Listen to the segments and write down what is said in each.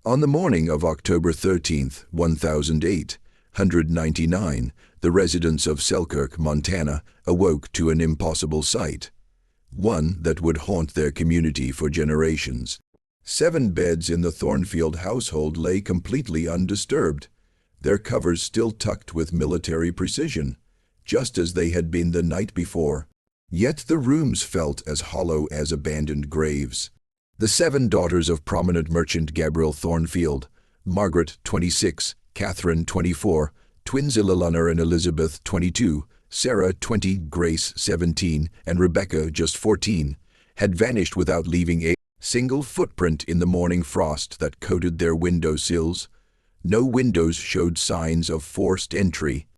On the morning of October 13th, 1899, the residents of Selkirk, Montana, awoke to an impossible sight, one that would haunt their community for generations. 7 beds in the Thornfield household lay completely undisturbed, their covers still tucked with military precision, just as they had been the night before. Yet the rooms felt as hollow as abandoned graves. The 7 daughters of prominent merchant Gabriel Thornfield, Margaret, 26, Catherine, 24, twins Ililana and Elizabeth, 22, Sarah, 20, Grace, 17, and Rebecca, just 14, had vanished without leaving a single footprint in the morning frost that coated their window sills. No windows showed signs of forced entry.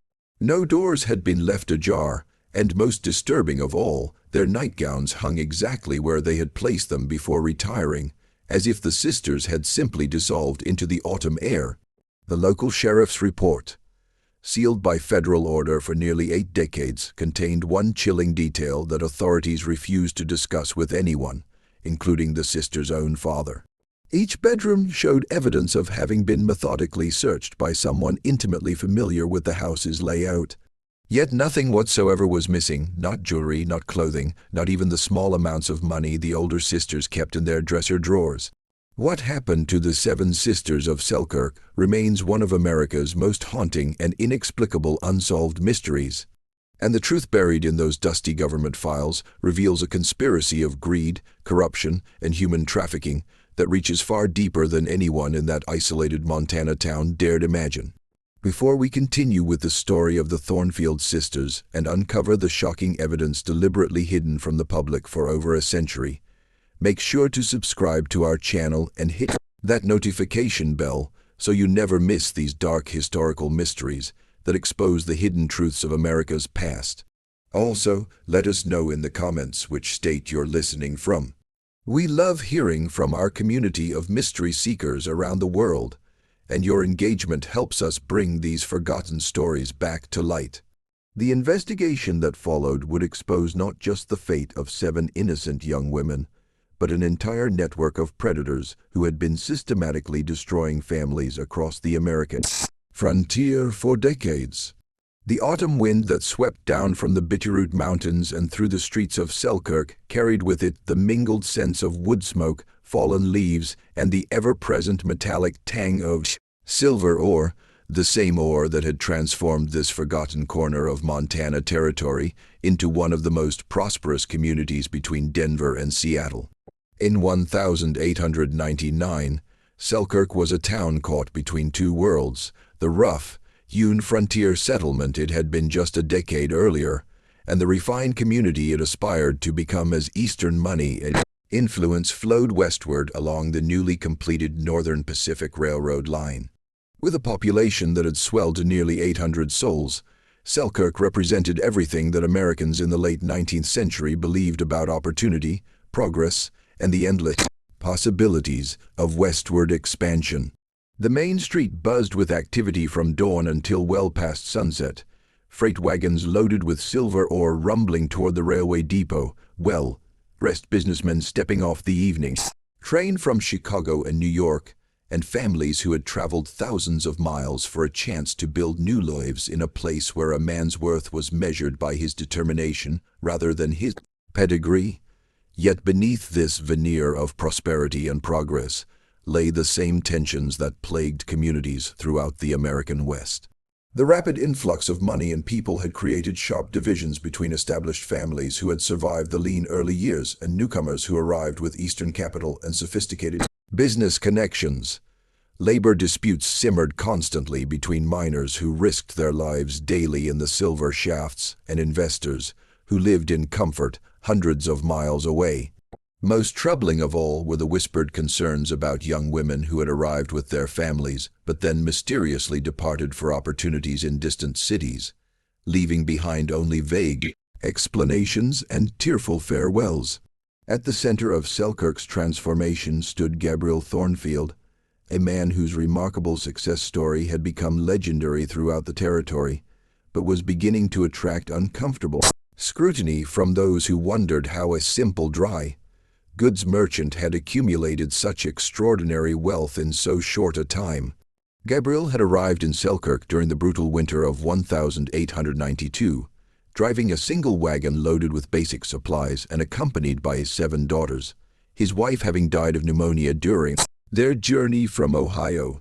No doors had been left ajar, and most disturbing of all, their nightgowns hung exactly where they had placed them before retiring, as if the sisters had simply dissolved into the autumn air. The local sheriff's report, sealed by federal order for nearly 8 decades, contained one chilling detail that authorities refused to discuss with anyone, including the sisters' own father. Each bedroom showed evidence of having been methodically searched by someone intimately familiar with the house's layout. Yet nothing whatsoever was missing, not jewelry, not clothing, not even the small amounts of money the older sisters kept in their dresser drawers. What happened to the 7 sisters of Selkirk remains one of America's most haunting and inexplicable unsolved mysteries. And the truth buried in those dusty government files reveals a conspiracy of greed, corruption, and human trafficking that reaches far deeper than anyone in that isolated Montana town dared imagine. Before we continue with the story of the Thornfield sisters and uncover the shocking evidence deliberately hidden from the public for over a century, make sure to subscribe to our channel and hit that notification bell so you never miss these dark historical mysteries that expose the hidden truths of America's past. Also, let us know in the comments which state you're listening from. We love hearing from our community of mystery seekers around the world, and your engagement helps us bring these forgotten stories back to light. The investigation that followed would expose not just the fate of 7 innocent young women, but an entire network of predators who had been systematically destroying families across the American frontier for decades. The autumn wind that swept down from the Bitterroot Mountains and through the streets of Selkirk carried with it the mingled scents of wood smoke, fallen leaves, and the ever-present metallic tang of silver ore, the same ore that had transformed this forgotten corner of Montana territory into one of the most prosperous communities between Denver and Seattle. In 1899, Selkirk was a town caught between 2 worlds, the rough, hewn frontier settlement it had been just a decade earlier, and the refined community it aspired to become as Eastern money and influence flowed westward along the newly completed Northern Pacific Railroad line. With a population that had swelled to nearly 800 souls, Selkirk represented everything that Americans in the late 19th century believed about opportunity, progress, and the endless possibilities of westward expansion. The main street buzzed with activity from dawn until well past sunset, freight wagons loaded with silver ore rumbling toward the railway depot, well-dressed businessmen stepping off the evening train from Chicago and New York, and families who had traveled thousands of miles for a chance to build new lives in a place where a man's worth was measured by his determination rather than his pedigree. Yet beneath this veneer of prosperity and progress lay the same tensions that plagued communities throughout the American West. The rapid influx of money and people had created sharp divisions between established families who had survived the lean early years and newcomers who arrived with Eastern capital and sophisticated business connections. Labor disputes simmered constantly between miners who risked their lives daily in the silver shafts and investors who lived in comfort hundreds of miles away. Most troubling of all were the whispered concerns about young women who had arrived with their families but then mysteriously departed for opportunities in distant cities, leaving behind only vague explanations and tearful farewells. At the center of Selkirk's transformation stood Gabriel Thornfield, a man whose remarkable success story had become legendary throughout the territory, but was beginning to attract uncomfortable scrutiny from those who wondered how a simple, dry, goods merchant had accumulated such extraordinary wealth in so short a time. Gabriel had arrived in Selkirk during the brutal winter of 1892, driving a single wagon loaded with basic supplies and accompanied by his 7 daughters, his wife having died of pneumonia during their journey from Ohio.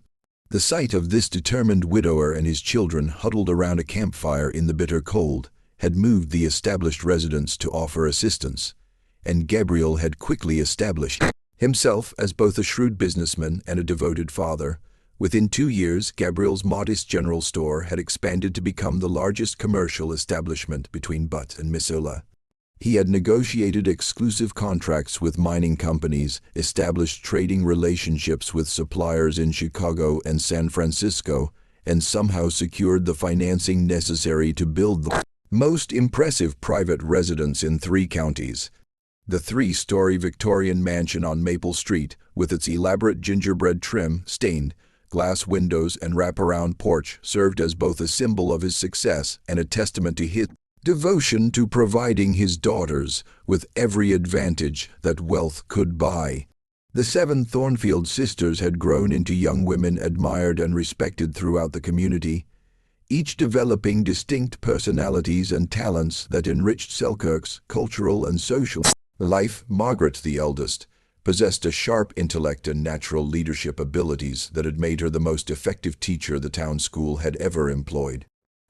The sight of this determined widower and his children huddled around a campfire in the bitter cold had moved the established residents to offer assistance, and Gabriel had quickly established himself as both a shrewd businessman and a devoted father. Within 2 years, Gabriel's modest general store had expanded to become the largest commercial establishment between Butte and Missoula. He had negotiated exclusive contracts with mining companies, established trading relationships with suppliers in Chicago and San Francisco, and somehow secured the financing necessary to build the most impressive private residence in 3 counties. The 3-story Victorian mansion on Maple Street, with its elaborate gingerbread trim, stained glass windows, and wraparound porch, served as both a symbol of his success and a testament to his devotion to providing his daughters with every advantage that wealth could buy. The 7 Thornfield sisters had grown into young women admired and respected throughout the community, each developing distinct personalities and talents that enriched Selkirk's cultural and social life. Margaret, the eldest, possessed a sharp intellect and natural leadership abilities that had made her the most effective teacher the town school had ever employed.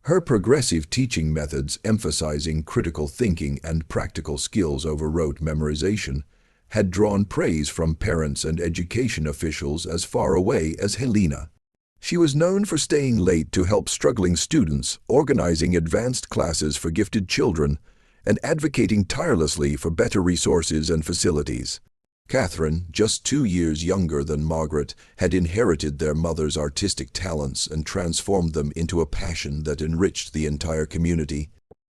Her progressive teaching methods, emphasizing critical thinking and practical skills over rote memorization, had drawn praise from parents and education officials as far away as Helena. She was known for staying late to help struggling students, organizing advanced classes for gifted children, and advocating tirelessly for better resources and facilities. Catherine, just 2 years younger than Margaret, had inherited their mother's artistic talents and transformed them into a passion that enriched the entire community.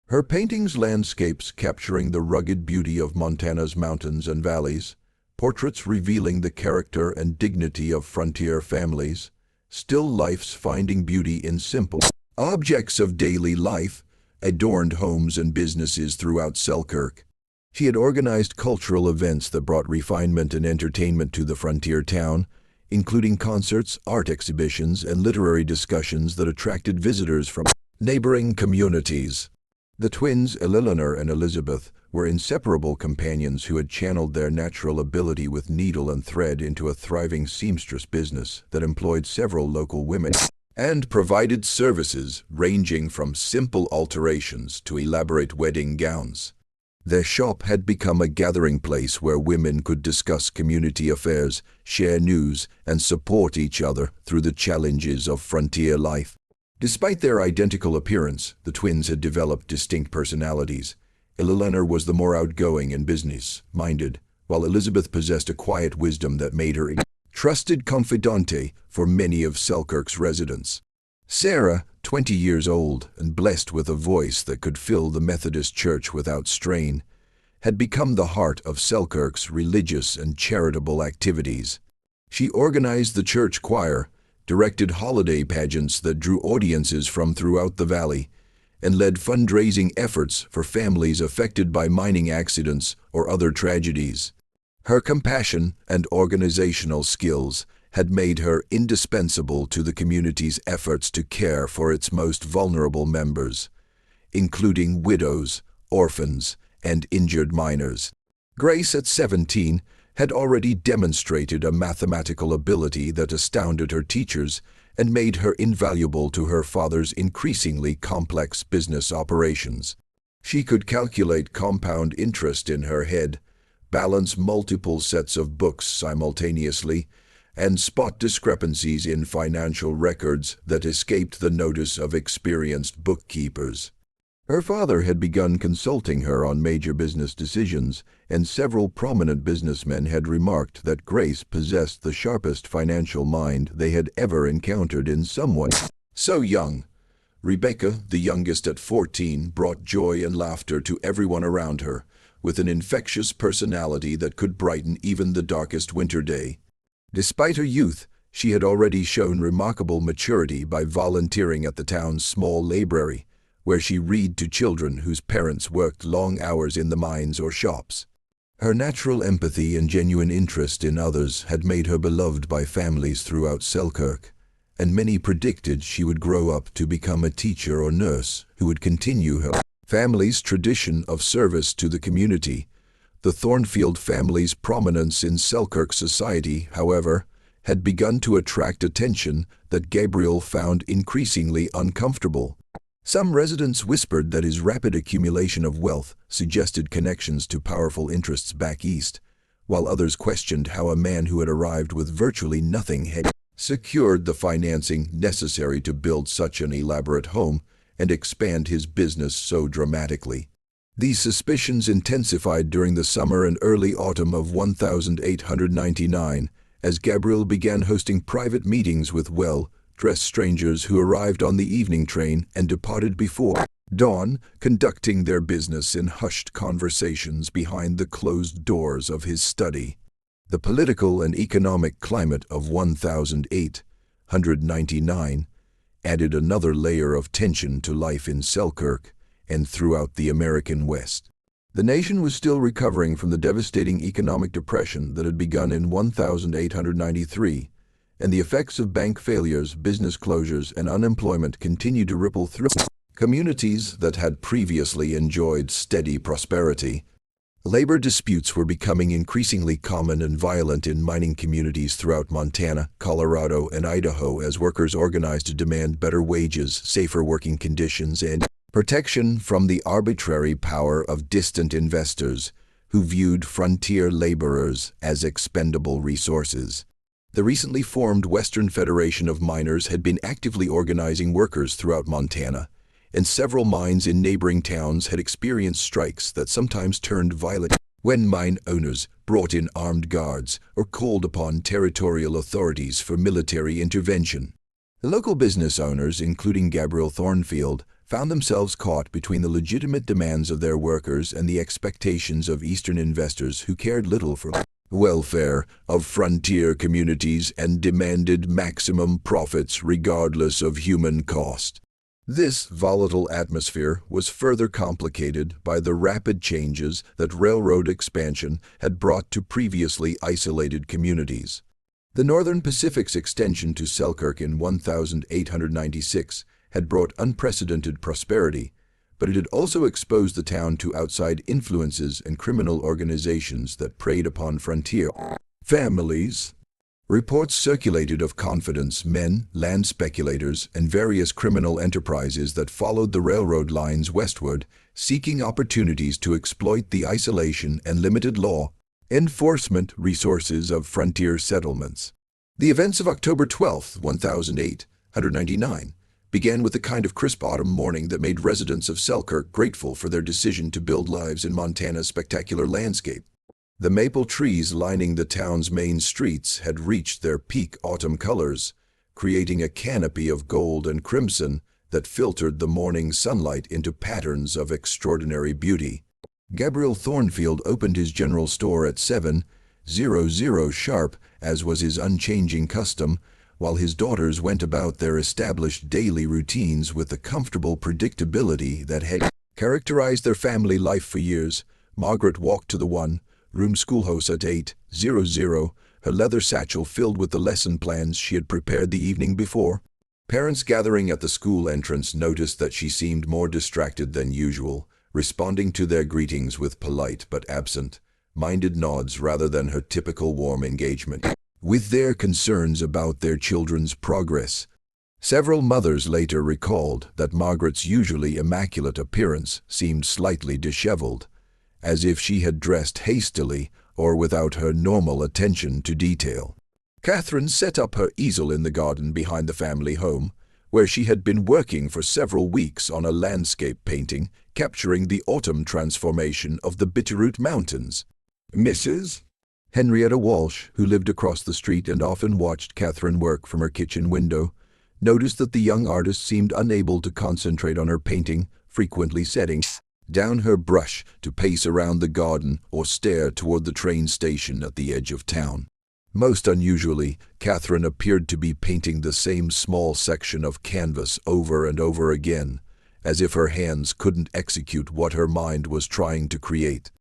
Her paintings, landscapes capturing the rugged beauty of Montana's mountains and valleys, portraits revealing the character and dignity of frontier families, still lifes finding beauty in simple objects of daily life, adorned homes and businesses throughout Selkirk. She had organized cultural events that brought refinement and entertainment to the frontier town, including concerts, art exhibitions, and literary discussions that attracted visitors from neighboring communities. The twins, Eleanor and Elizabeth, were inseparable companions who had channeled their natural ability with needle and thread into a thriving seamstress business that employed several local women and provided services ranging from simple alterations to elaborate wedding gowns. Their shop had become a gathering place where women could discuss community affairs, share news, and support each other through the challenges of frontier life. Despite their identical appearance, the twins had developed distinct personalities. Eleanor was the more outgoing and business-minded, while Elizabeth possessed a quiet wisdom that made her a trusted confidante for many of Selkirk's residents. Sarah, 20 years old and blessed with a voice that could fill the Methodist Church without strain, had become the heart of Selkirk's religious and charitable activities. She organized the church choir, directed holiday pageants that drew audiences from throughout the valley, and led fundraising efforts for families affected by mining accidents or other tragedies. Her compassion and organizational skills had made her indispensable to the community's efforts to care for its most vulnerable members, including widows, orphans, and injured miners. Grace, at 17, had already demonstrated a mathematical ability that astounded her teachers and made her invaluable to her father's increasingly complex business operations. She could calculate compound interest in her head, balance multiple sets of books simultaneously, and spot discrepancies in financial records that escaped the notice of experienced bookkeepers. Her father had begun consulting her on major business decisions, and several prominent businessmen had remarked that Grace possessed the sharpest financial mind they had ever encountered in someone so young. Rebecca, the youngest at 14, brought joy and laughter to everyone around her, with an infectious personality that could brighten even the darkest winter day. Despite her youth, she had already shown remarkable maturity by volunteering at the town's small library, where she read to children whose parents worked long hours in the mines or shops. Her natural empathy and genuine interest in others had made her beloved by families throughout Selkirk, and many predicted she would grow up to become a teacher or nurse who would continue her family's tradition of service to the community. The Thornfield family's prominence in Selkirk society, however, had begun to attract attention that Gabriel found increasingly uncomfortable. Some residents whispered that his rapid accumulation of wealth suggested connections to powerful interests back east, while others questioned how a man who had arrived with virtually nothing had secured the financing necessary to build such an elaborate home and expand his business so dramatically. These suspicions intensified during the summer and early autumn of 1899, as Gabriel began hosting private meetings with well-dressed strangers who arrived on the evening train and departed before dawn, conducting their business in hushed conversations behind the closed doors of his study. The political and economic climate of 1899 added another layer of tension to life in Selkirk and throughout the American West. The nation was still recovering from the devastating economic depression that had begun in 1893, and the effects of bank failures, business closures, and unemployment continued to ripple through communities that had previously enjoyed steady prosperity. Labor disputes were becoming increasingly common and violent in mining communities throughout Montana, Colorado, and Idaho as workers organized to demand better wages, safer working conditions, and protection from the arbitrary power of distant investors who viewed frontier laborers as expendable resources. The recently formed Western Federation of Miners had been actively organizing workers throughout Montana, and several mines in neighboring towns had experienced strikes that sometimes turned violent when mine owners brought in armed guards or called upon territorial authorities for military intervention. The local business owners, including Gabriel Thornfield, found themselves caught between the legitimate demands of their workers and the expectations of Eastern investors who cared little for the welfare of frontier communities and demanded maximum profits regardless of human cost. This volatile atmosphere was further complicated by the rapid changes that railroad expansion had brought to previously isolated communities. The Northern Pacific's extension to Selkirk in 1896 had brought unprecedented prosperity, but it had also exposed the town to outside influences and criminal organizations that preyed upon frontier families. Reports circulated of confidence men, land speculators, and various criminal enterprises that followed the railroad lines westward, seeking opportunities to exploit the isolation and limited law enforcement resources of frontier settlements. The events of October 12, 1899, began with the kind of crisp autumn morning that made residents of Selkirk grateful for their decision to build lives in Montana's spectacular landscape. The maple trees lining the town's main streets had reached their peak autumn colors, creating a canopy of gold and crimson that filtered the morning sunlight into patterns of extraordinary beauty. Gabriel Thornfield opened his general store at 7:00 sharp, as was his unchanging custom, while his daughters went about their established daily routines with the comfortable predictability that had characterized their family life for years. Margaret walked to the one-room schoolhouse at 8:00, her leather satchel filled with the lesson plans she had prepared the evening before. Parents gathering at the school entrance noticed that she seemed more distracted than usual, responding to their greetings with polite but absent-minded nods rather than her typical warm engagement with their concerns about their children's progress. Several mothers later recalled that Margaret's usually immaculate appearance seemed slightly disheveled, as if she had dressed hastily or without her normal attention to detail. Catherine set up her easel in the garden behind the family home, where she had been working for several weeks on a landscape painting capturing the autumn transformation of the Bitterroot Mountains. Mrs. Henrietta Walsh, who lived across the street and often watched Catherine work from her kitchen window, noticed that the young artist seemed unable to concentrate on her painting, frequently setting down her brush to pace around the garden or stare toward the train station at the edge of town. Most unusually, Catherine appeared to be painting the same small section of canvas over and over again, as if her hands couldn't execute what her mind was trying to create.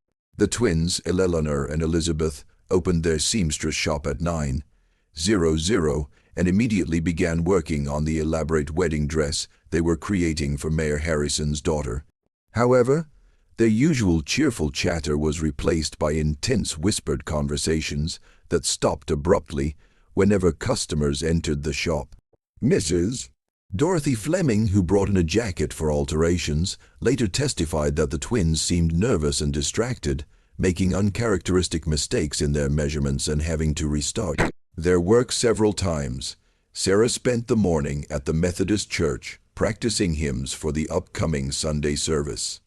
The twins, Eleanor and Elizabeth, opened their seamstress shop at 9:00 and immediately began working on the elaborate wedding dress they were creating for Mayor Harrison's daughter. However, their usual cheerful chatter was replaced by intense whispered conversations that stopped abruptly whenever customers entered the shop. Mrs. Dorothy Fleming, who brought in a jacket for alterations, later testified that the twins seemed nervous and distracted, making uncharacteristic mistakes in their measurements and having to restart their work several times. Sarah spent the morning at the Methodist Church, practicing hymns for the upcoming Sunday service.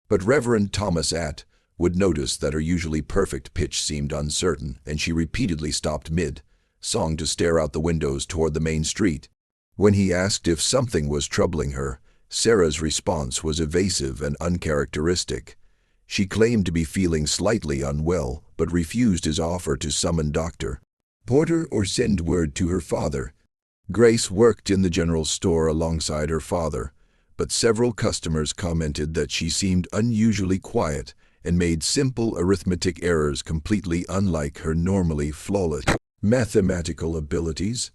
But Reverend Thomas Att would notice that her usually perfect pitch seemed uncertain, and she repeatedly stopped mid-song to stare out the windows toward the main street. When he asked if something was troubling her, Sarah's response was evasive and uncharacteristic. She claimed to be feeling slightly unwell, but refused his offer to summon Dr. Porter or send word to her father. Grace worked in the general store alongside her father, but several customers commented that she seemed unusually quiet and made simple arithmetic errors completely unlike her normally flawless mathematical abilities.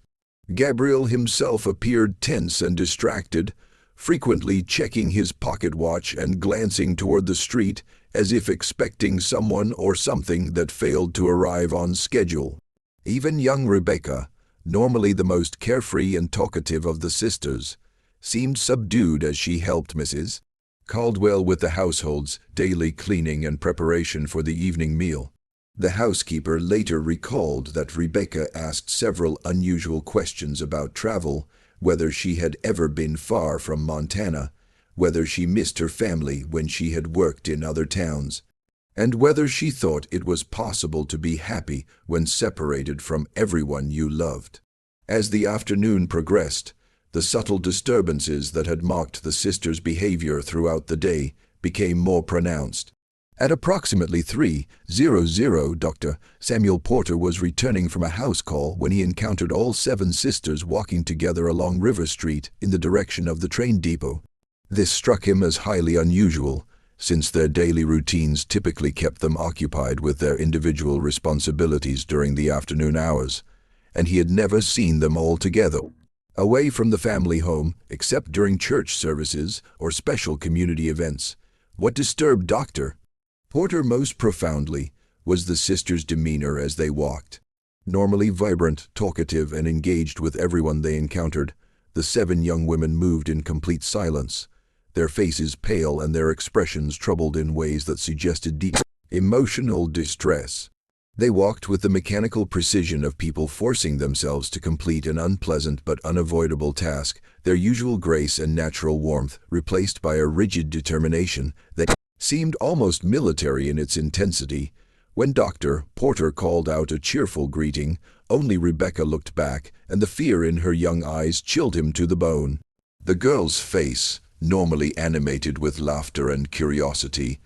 Gabriel himself appeared tense and distracted, frequently checking his pocket watch and glancing toward the street as if expecting someone or something that failed to arrive on schedule. Even young Rebecca, normally the most carefree and talkative of the sisters, seemed subdued as she helped Mrs. Caldwell with the household's daily cleaning and preparation for the evening meal. The housekeeper later recalled that Rebecca asked several unusual questions about travel, whether she had ever been far from Montana, whether she missed her family when she had worked in other towns, and whether she thought it was possible to be happy when separated from everyone you loved. As the afternoon progressed, the subtle disturbances that had marked the sisters' behavior throughout the day became more pronounced. At approximately 3:00, Dr. Samuel Porter was returning from a house call when he encountered all 7 sisters walking together along River Street in the direction of the train depot. This struck him as highly unusual, since their daily routines typically kept them occupied with their individual responsibilities during the afternoon hours, and he had never seen them all together, away from the family home, except during church services or special community events. What disturbed Dr. Porter most profoundly was the sisters' demeanor as they walked. Normally vibrant, talkative, and engaged with everyone they encountered, the 7 young women moved in complete silence, their faces pale and their expressions troubled in ways that suggested deep emotional distress. They walked with the mechanical precision of people forcing themselves to complete an unpleasant but unavoidable task, their usual grace and natural warmth replaced by a rigid determination that seemed almost military in its intensity. When Dr. Porter called out a cheerful greeting, only Rebecca looked back, and the fear in her young eyes chilled him to the bone. The girl's face, normally animated with laughter and curiosity,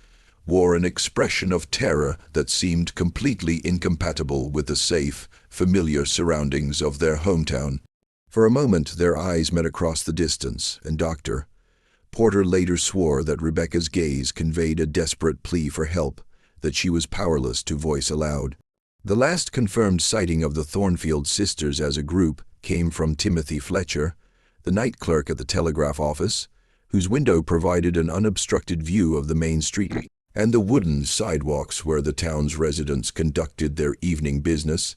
wore an expression of terror that seemed completely incompatible with the safe, familiar surroundings of their hometown. For a moment their eyes met across the distance, and Dr. Porter later swore that Rebecca's gaze conveyed a desperate plea for help that she was powerless to voice aloud. The last confirmed sighting of the Thornfield sisters as a group came from Timothy Fletcher, the night clerk at the telegraph office, whose window provided an unobstructed view of the main street and the wooden sidewalks where the town's residents conducted their evening business.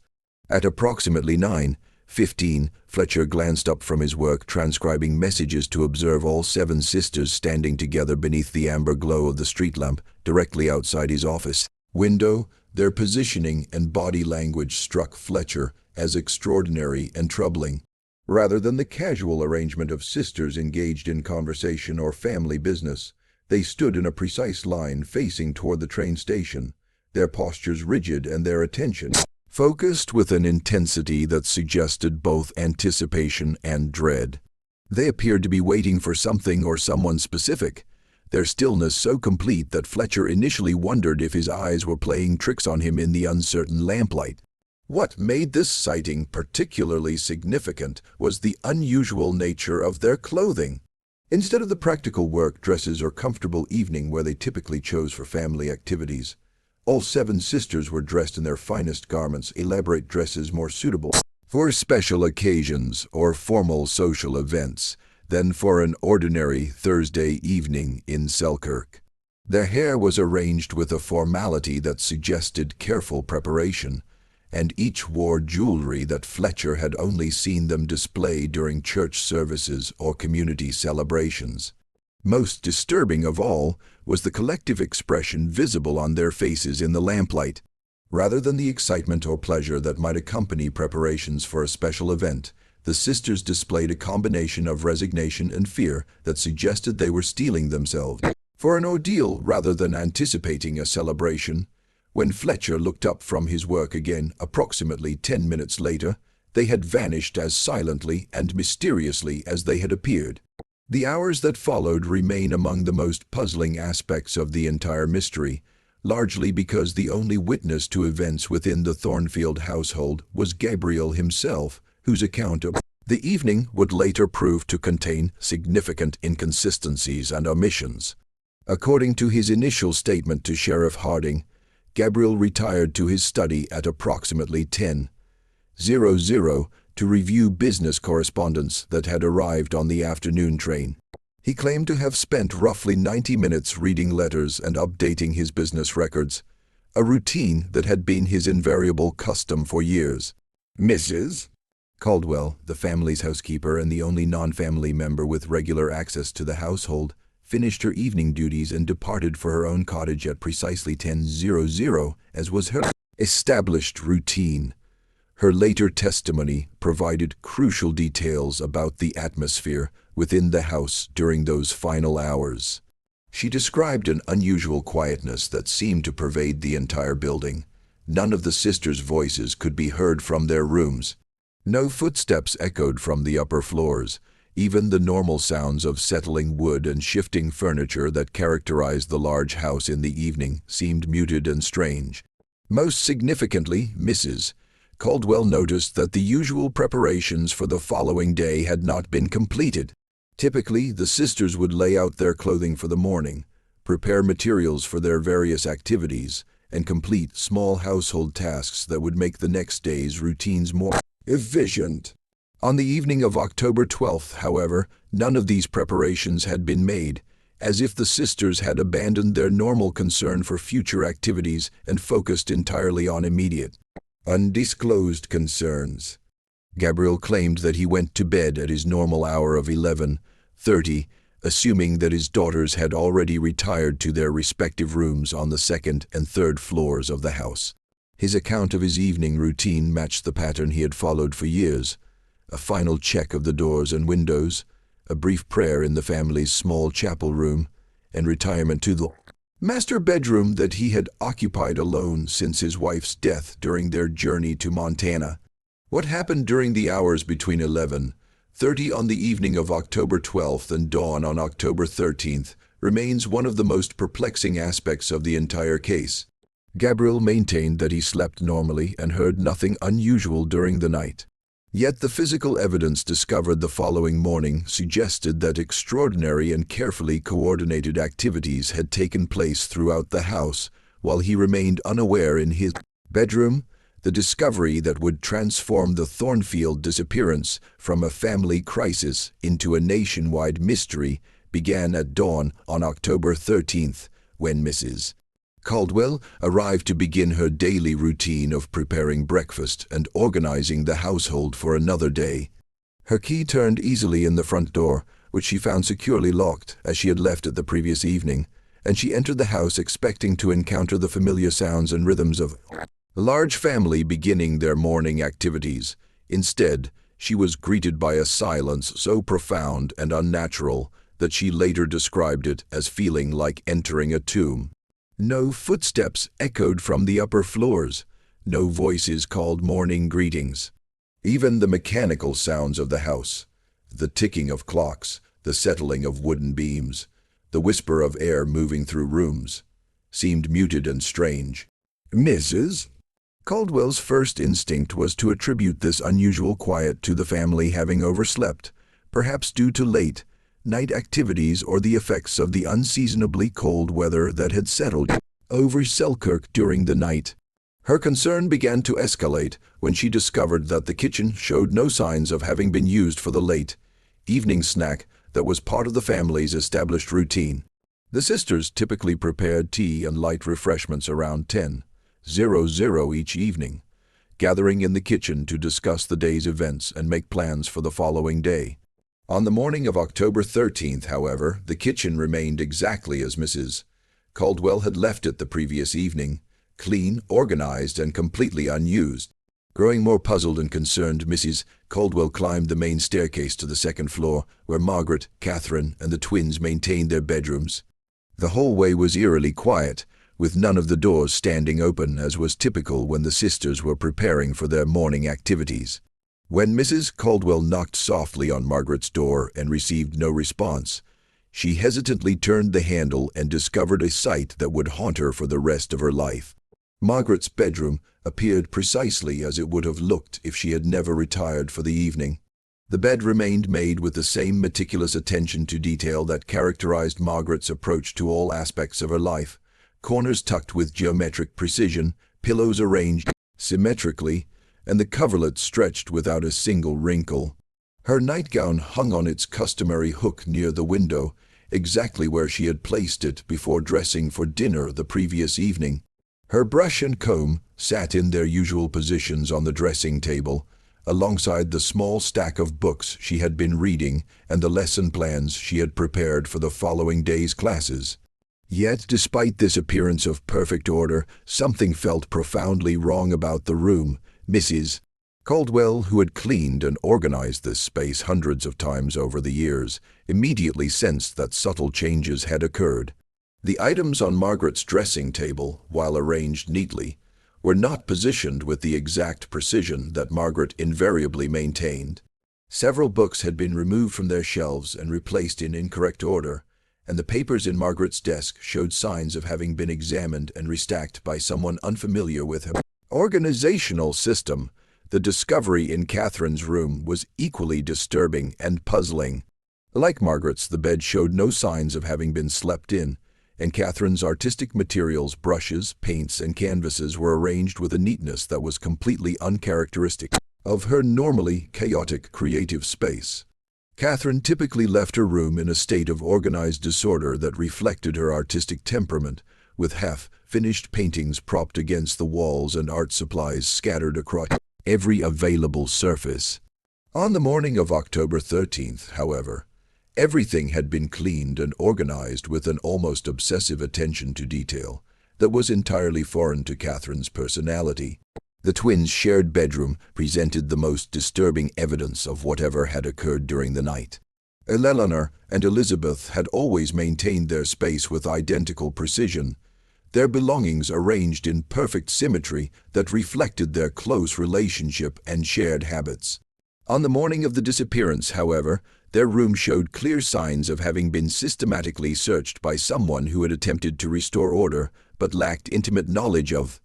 At approximately 9:15, Fletcher glanced up from his work transcribing messages to observe all 7 sisters standing together beneath the amber glow of the street lamp directly outside his office window. Their positioning and body language struck Fletcher as extraordinary and troubling. Rather than the casual arrangement of sisters engaged in conversation or family business, they stood in a precise line facing toward the train station, their postures rigid and their attention focused with an intensity that suggested both anticipation and dread. They appeared to be waiting for something or someone specific, their stillness so complete that Fletcher initially wondered if his eyes were playing tricks on him in the uncertain lamplight. What made this sighting particularly significant was the unusual nature of their clothing. Instead of the practical work dresses or comfortable evening wear they typically chose for family activities, All 7 sisters were dressed in their finest garments, elaborate dresses more suitable for special occasions or formal social events than for an ordinary Thursday evening in Selkirk. Their hair was arranged with a formality that suggested careful preparation, and each wore jewelry that Fletcher had only seen them display during church services or community celebrations. Most disturbing of all was the collective expression visible on their faces in the lamplight. Rather than the excitement or pleasure that might accompany preparations for a special event, the sisters displayed a combination of resignation and fear that suggested they were steeling themselves for an ordeal rather than anticipating a celebration. When Fletcher looked up from his work again, approximately 10 minutes later, they had vanished as silently and mysteriously as they had appeared. The hours that followed remain among the most puzzling aspects of the entire mystery, largely because the only witness to events within the Thornfield household was Gabriel himself, whose account of the evening would later prove to contain significant inconsistencies and omissions. According to his initial statement to Sheriff Harding, Gabriel retired to his study at approximately 10:00 to review business correspondence that had arrived on the afternoon train. He claimed to have spent roughly 90 minutes reading letters and updating his business records, a routine that had been his invariable custom for years. Mrs. Caldwell, the family's housekeeper and the only non-family member with regular access to the household, finished her evening duties and departed for her own cottage at precisely 10:00, as was her established routine. Her later testimony provided crucial details about the atmosphere within the house during those final hours. She described an unusual quietness that seemed to pervade the entire building. None of the sisters' voices could be heard from their rooms. No footsteps echoed from the upper floors. Even the normal sounds of settling wood and shifting furniture that characterized the large house in the evening seemed muted and strange. Most significantly, Mrs. Caldwell noticed that the usual preparations for the following day had not been completed. Typically, the sisters would lay out their clothing for the morning, prepare materials for their various activities, and complete small household tasks that would make the next day's routines more efficient. On the evening of October 12th, however, none of these preparations had been made, as if the sisters had abandoned their normal concern for future activities and focused entirely on immediate, undisclosed concerns. Gabriel claimed that he went to bed at his normal hour of 11:30, assuming that his daughters had already retired to their respective rooms on the 2nd and 3rd floors of the house. His account of his evening routine matched the pattern he had followed for years: a final check of the doors and windows, a brief prayer in the family's small chapel room, and retirement to the master bedroom that he had occupied alone since his wife's death during their journey to Montana. What happened during the hours between 11:30 on the evening of October 12th and dawn on October 13th remains one of the most perplexing aspects of the entire case. Gabriel maintained that he slept normally and heard nothing unusual during the night. Yet the physical evidence discovered the following morning suggested that extraordinary and carefully coordinated activities had taken place throughout the house while he remained unaware in his bedroom. The discovery that would transform the Thornfield disappearance from a family crisis into a nationwide mystery began at dawn on October 13th, when Mrs. Caldwell arrived to begin her daily routine of preparing breakfast and organizing the household for another day. Her key turned easily in the front door, which she found securely locked as she had left it the previous evening, and she entered the house expecting to encounter the familiar sounds and rhythms of a large family beginning their morning activities. Instead, she was greeted by a silence so profound and unnatural that she later described it as feeling like entering a tomb. No footsteps echoed from the upper floors. No voices called morning greetings. Even the mechanical sounds of the house, the ticking of clocks, the settling of wooden beams, the whisper of air moving through rooms, seemed muted and strange. Mrs. Caldwell's first instinct was to attribute this unusual quiet to the family having overslept, perhaps due to late night activities or the effects of the unseasonably cold weather that had settled. over Selkirk during the night. Her concern began to escalate when she discovered that the kitchen showed no signs of having been used for the late evening snack that was part of the family's established routine. The sisters typically prepared tea and light refreshments around 10:00 each evening, gathering in the kitchen to discuss the day's events and make plans for the following day. On the morning of October 13th, however, the kitchen remained exactly as Mrs. Caldwell had left it the previous evening, clean, organized, and completely unused. Growing more puzzled and concerned, Mrs. Caldwell climbed the main staircase to the second floor, where Margaret, Catherine, and the twins maintained their bedrooms. The hallway was eerily quiet, with none of the doors standing open, as was typical when the sisters were preparing for their morning activities. When Mrs. Caldwell knocked softly on Margaret's door and received no response, she hesitantly turned the handle and discovered a sight that would haunt her for the rest of her life. Margaret's bedroom appeared precisely as it would have looked if she had never retired for the evening. The bed remained made with the same meticulous attention to detail that characterized Margaret's approach to all aspects of her life. Corners tucked with geometric precision, pillows arranged symmetrically, and the coverlet stretched without a single wrinkle. Her nightgown hung on its customary hook near the window, exactly where she had placed it before dressing for dinner the previous evening. Her brush and comb sat in their usual positions on the dressing table, alongside the small stack of books she had been reading and the lesson plans she had prepared for the following day's classes. Yet, despite this appearance of perfect order, something felt profoundly wrong about the room. Mrs. Caldwell, who had cleaned and organized this space hundreds of times over the years, immediately sensed that subtle changes had occurred. The items on Margaret's dressing table, while arranged neatly, were not positioned with the exact precision that Margaret invariably maintained. Several books had been removed from their shelves and replaced in incorrect order, and the papers in Margaret's desk showed signs of having been examined and restacked by someone unfamiliar with her organizational system. The discovery in Catherine's room was equally disturbing and puzzling. Like Margaret's, the bed showed no signs of having been slept in, and Catherine's artistic materials, brushes, paints, and canvases were arranged with a neatness that was completely uncharacteristic of her normally chaotic creative space. Catherine typically left her room in a state of organized disorder that reflected her artistic temperament, with half-finished paintings propped against the walls and art supplies scattered across every available surface. On the morning of October 13th, however, everything had been cleaned and organized with an almost obsessive attention to detail that was entirely foreign to Catherine's personality. The twins' shared bedroom presented the most disturbing evidence of whatever had occurred during the night. Eleanor and Elizabeth had always maintained their space with identical precision, their belongings arranged in perfect symmetry that reflected their close relationship and shared habits. On the morning of the disappearance, however, their room showed clear signs of having been systematically searched by someone who had attempted to restore order but lacked intimate knowledge of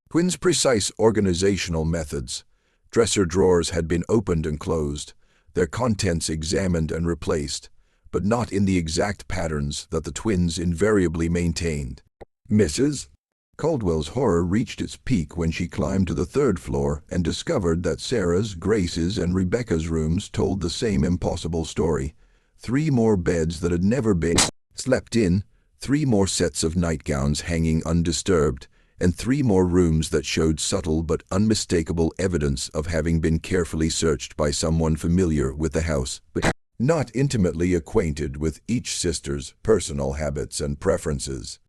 twins' precise organizational methods. Dresser drawers had been opened and closed, their contents examined and replaced, but not in the exact patterns that the twins invariably maintained. Mrs. Caldwell's horror reached its peak when she climbed to the third floor and discovered that Sarah's, Grace's, and Rebecca's rooms told the same impossible story. 3 more beds that had never been slept in, 3 more sets of nightgowns hanging undisturbed, and 3 more rooms that showed subtle but unmistakable evidence of having been carefully searched by someone familiar with the house, but not intimately acquainted with each sister's personal habits and preferences.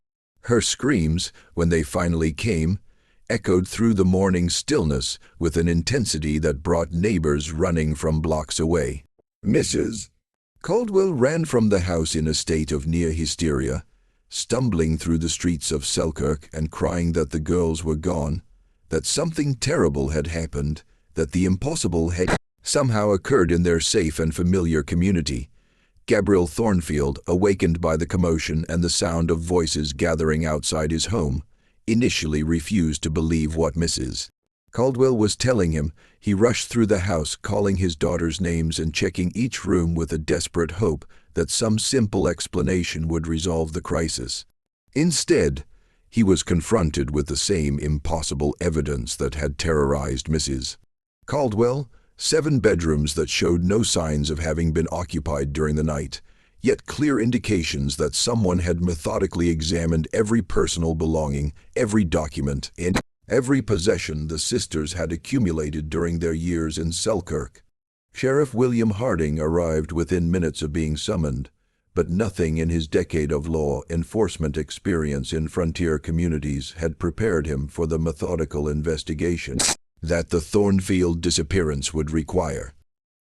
Her screams, when they finally came, echoed through the morning stillness with an intensity that brought neighbors running from blocks away. Mrs. Caldwell ran from the house in a state of near hysteria, stumbling through the streets of Selkirk and crying that the girls were gone, that something terrible had happened, that the impossible had somehow occurred in their safe and familiar community. Gabriel Thornfield, awakened by the commotion and the sound of voices gathering outside his home, initially refused to believe what Mrs. Caldwell was telling him. He rushed through the house, calling his daughters' names and checking each room with a desperate hope that some simple explanation would resolve the crisis. Instead, he was confronted with the same impossible evidence that had terrorized Mrs. Caldwell: 7 bedrooms that showed no signs of having been occupied during the night, yet clear indications that someone had methodically examined every personal belonging, every document, and every possession the sisters had accumulated during their years in Selkirk. Sheriff William Harding arrived within minutes of being summoned, but nothing in his decade of law enforcement experience in frontier communities had prepared him for the methodical investigation that the Thornfield disappearance would require.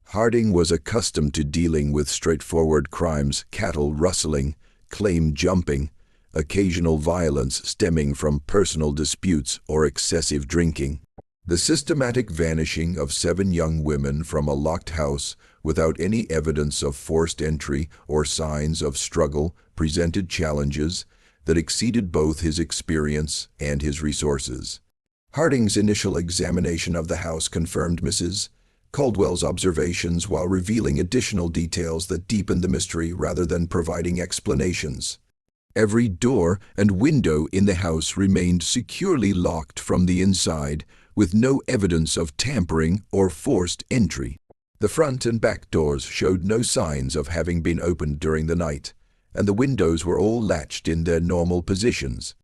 Harding was accustomed to dealing with straightforward crimes: cattle rustling, claim jumping, occasional violence stemming from personal disputes or excessive drinking. The systematic vanishing of 7 young women from a locked house without any evidence of forced entry or signs of struggle presented challenges that exceeded both his experience and his resources. Harding's initial examination of the house confirmed Mrs. Caldwell's observations while revealing additional details that deepened the mystery rather than providing explanations. Every door and window in the house remained securely locked from the inside, with no evidence of tampering or forced entry. The front and back doors showed no signs of having been opened during the night, and the windows were all latched in their normal positions.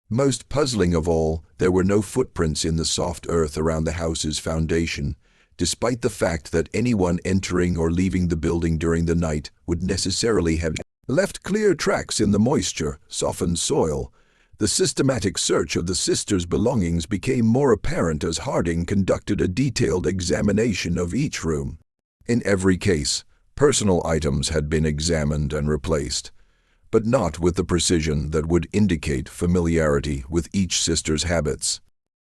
Most puzzling of all, there were no footprints in the soft earth around the house's foundation, despite the fact that anyone entering or leaving the building during the night would necessarily have left clear tracks in the moisture, softened soil. The systematic search of the sisters' belongings became more apparent as Harding conducted a detailed examination of each room. In every case, personal items had been examined and replaced, but not with the precision that would indicate familiarity with each sister's habits.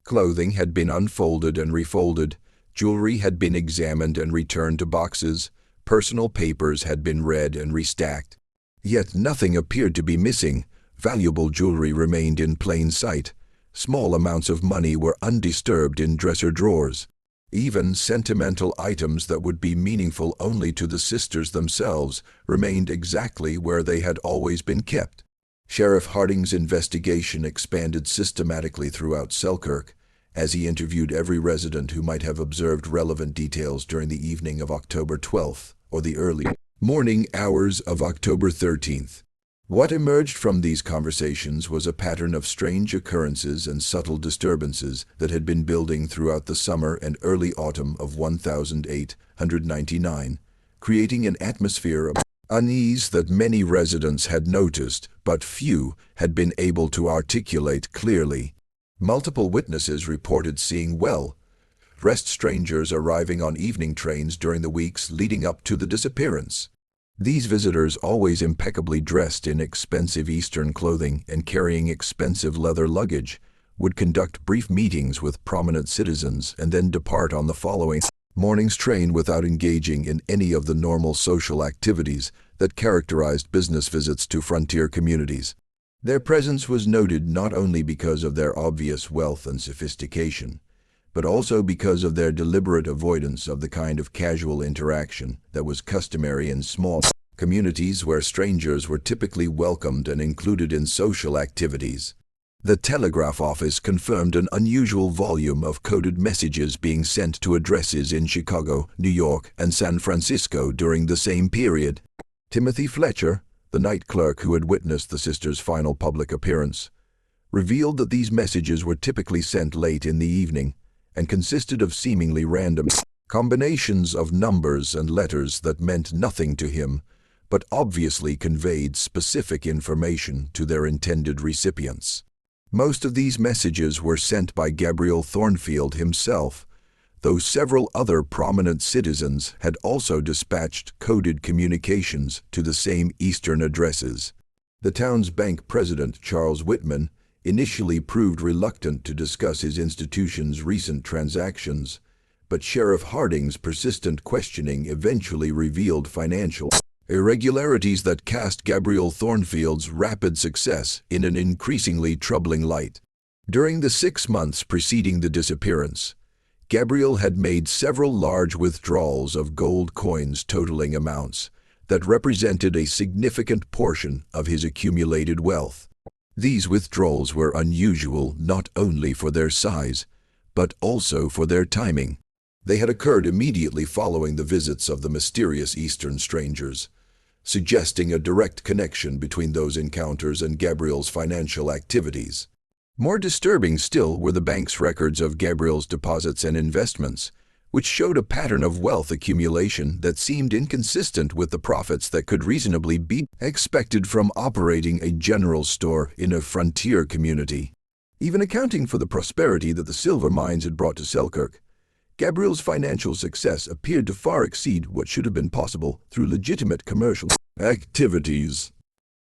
Clothing had been unfolded and refolded, jewelry had been examined and returned to boxes, personal papers had been read and restacked. Yet nothing appeared to be missing. Valuable jewelry remained in plain sight. Small amounts of money were undisturbed in dresser drawers. Even sentimental items that would be meaningful only to the sisters themselves remained exactly where they had always been kept. Sheriff Harding's investigation expanded systematically throughout Selkirk, as he interviewed every resident who might have observed relevant details during the evening of October 12th or the early morning hours of October 13th. What emerged from these conversations was a pattern of strange occurrences and subtle disturbances that had been building throughout the summer and early autumn of 1899, creating an atmosphere of unease that many residents had noticed, but few had been able to articulate clearly. Multiple witnesses reported seeing well-dressed strangers arriving on evening trains during the weeks leading up to the disappearance. These visitors, always impeccably dressed in expensive Eastern clothing and carrying expensive leather luggage, would conduct brief meetings with prominent citizens and then depart on the following morning's train without engaging in any of the normal social activities that characterized business visits to frontier communities. Their presence was noted not only because of their obvious wealth and sophistication, but also because of their deliberate avoidance of the kind of casual interaction that was customary in small communities where strangers were typically welcomed and included in social activities. The telegraph office confirmed an unusual volume of coded messages being sent to addresses in Chicago, New York, and San Francisco during the same period. Timothy Fletcher, the night clerk who had witnessed the sisters' final public appearance, revealed that these messages were typically sent late in the evening and consisted of seemingly random combinations of numbers and letters that meant nothing to him, but obviously conveyed specific information to their intended recipients. Most of these messages were sent by Gabriel Thornfield himself, though several other prominent citizens had also dispatched coded communications to the same Eastern addresses. The town's bank president, Charles Whitman, initially proved reluctant to discuss his institution's recent transactions, but Sheriff Harding's persistent questioning eventually revealed financial irregularities that cast Gabriel Thornfield's rapid success in an increasingly troubling light. During the 6 months preceding the disappearance, Gabriel had made several large withdrawals of gold coins totaling amounts that represented a significant portion of his accumulated wealth. These withdrawals were unusual not only for their size, but also for their timing. They had occurred immediately following the visits of the mysterious Eastern strangers, suggesting a direct connection between those encounters and Gabriel's financial activities. More disturbing still were the bank's records of Gabriel's deposits and investments, which showed a pattern of wealth accumulation that seemed inconsistent with the profits that could reasonably be expected from operating a general store in a frontier community. Even accounting for the prosperity that the silver mines had brought to Selkirk, Gabriel's financial success appeared to far exceed what should have been possible through legitimate commercial activities.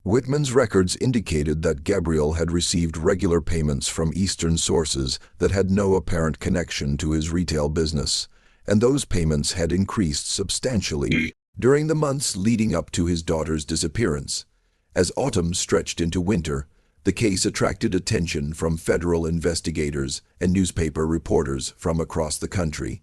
Whitman's records indicated that Gabriel had received regular payments from Eastern sources that had no apparent connection to his retail business, and those payments had increased substantially during the months leading up to his daughter's disappearance. As autumn stretched into winter, the case attracted attention from federal investigators and newspaper reporters from across the country.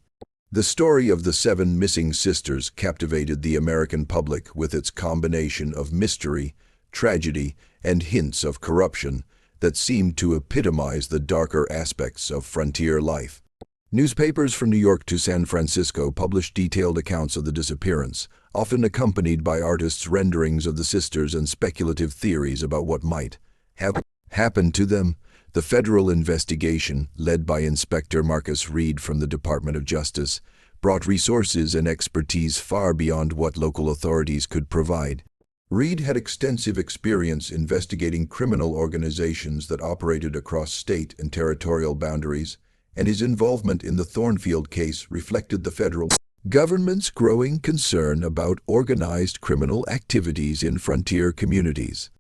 The story of the 7 missing sisters captivated the American public with its combination of mystery, tragedy, and hints of corruption that seemed to epitomize the darker aspects of frontier life. Newspapers from New York to San Francisco published detailed accounts of the disappearance, often accompanied by artists' renderings of the sisters and speculative theories about what might have happened to them. The federal investigation, led by Inspector Marcus Reed from the Department of Justice, brought resources and expertise far beyond what local authorities could provide. Reed had extensive experience investigating criminal organizations that operated across state and territorial boundaries, and his involvement in the Thornfield case reflected the federal government's growing concern about organized criminal activities in frontier communities.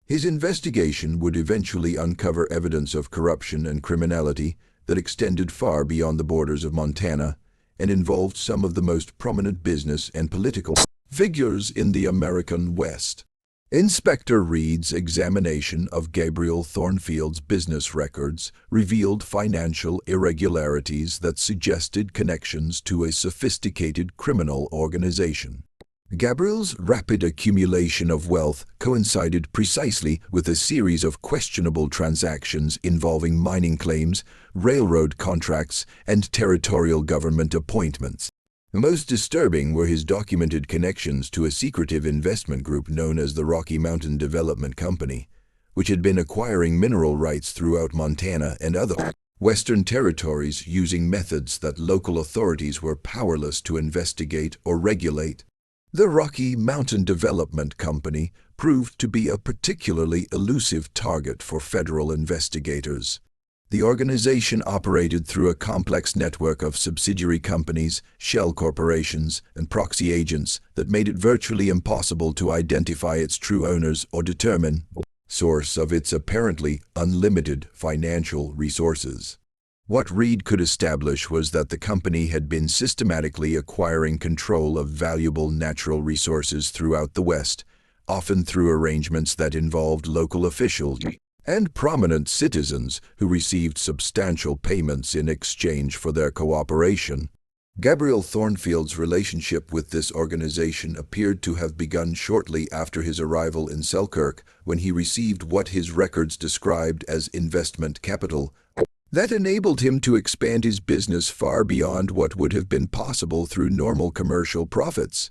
His investigation would eventually uncover evidence of corruption and criminality that extended far beyond the borders of Montana and involved some of the most prominent business and political figures in the American West. Inspector Reed's examination of Gabriel Thornfield's business records revealed financial irregularities that suggested connections to a sophisticated criminal organization. Gabriel's rapid accumulation of wealth coincided precisely with a series of questionable transactions involving mining claims, railroad contracts, and territorial government appointments. Most disturbing were his documented connections to a secretive investment group known as the Rocky Mountain Development Company, which had been acquiring mineral rights throughout Montana and other Western territories using methods that local authorities were powerless to investigate or regulate. The Rocky Mountain Development Company proved to be a particularly elusive target for federal investigators. The organization operated through a complex network of subsidiary companies, shell corporations, and proxy agents that made it virtually impossible to identify its true owners or determine the source of its apparently unlimited financial resources. What Reed could establish was that the company had been systematically acquiring control of valuable natural resources throughout the West, often through arrangements that involved local officials and prominent citizens who received substantial payments in exchange for their cooperation. Gabriel Thornfield's relationship with this organization appeared to have begun shortly after his arrival in Selkirk, when he received what his records described as investment capital that enabled him to expand his business far beyond what would have been possible through normal commercial profits.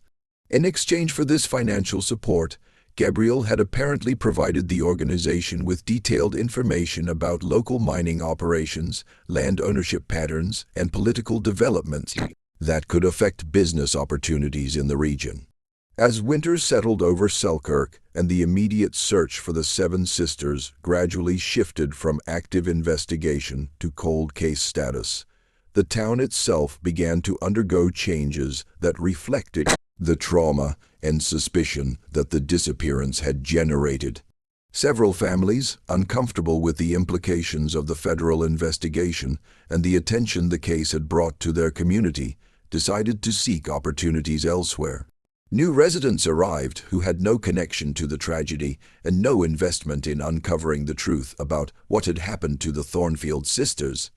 In exchange for this financial support, Gabriel had apparently provided the organization with detailed information about local mining operations, land ownership patterns, and political developments that could affect business opportunities in the region. As winter settled over Selkirk and the immediate search for the 7 sisters gradually shifted from active investigation to cold case status, the town itself began to undergo changes that reflected the trauma and suspicion that the disappearance had generated. Several families, uncomfortable with the implications of the federal investigation and the attention the case had brought to their community, decided to seek opportunities elsewhere. New residents arrived who had no connection to the tragedy and no investment in uncovering the truth about what had happened to the Thornfield sisters.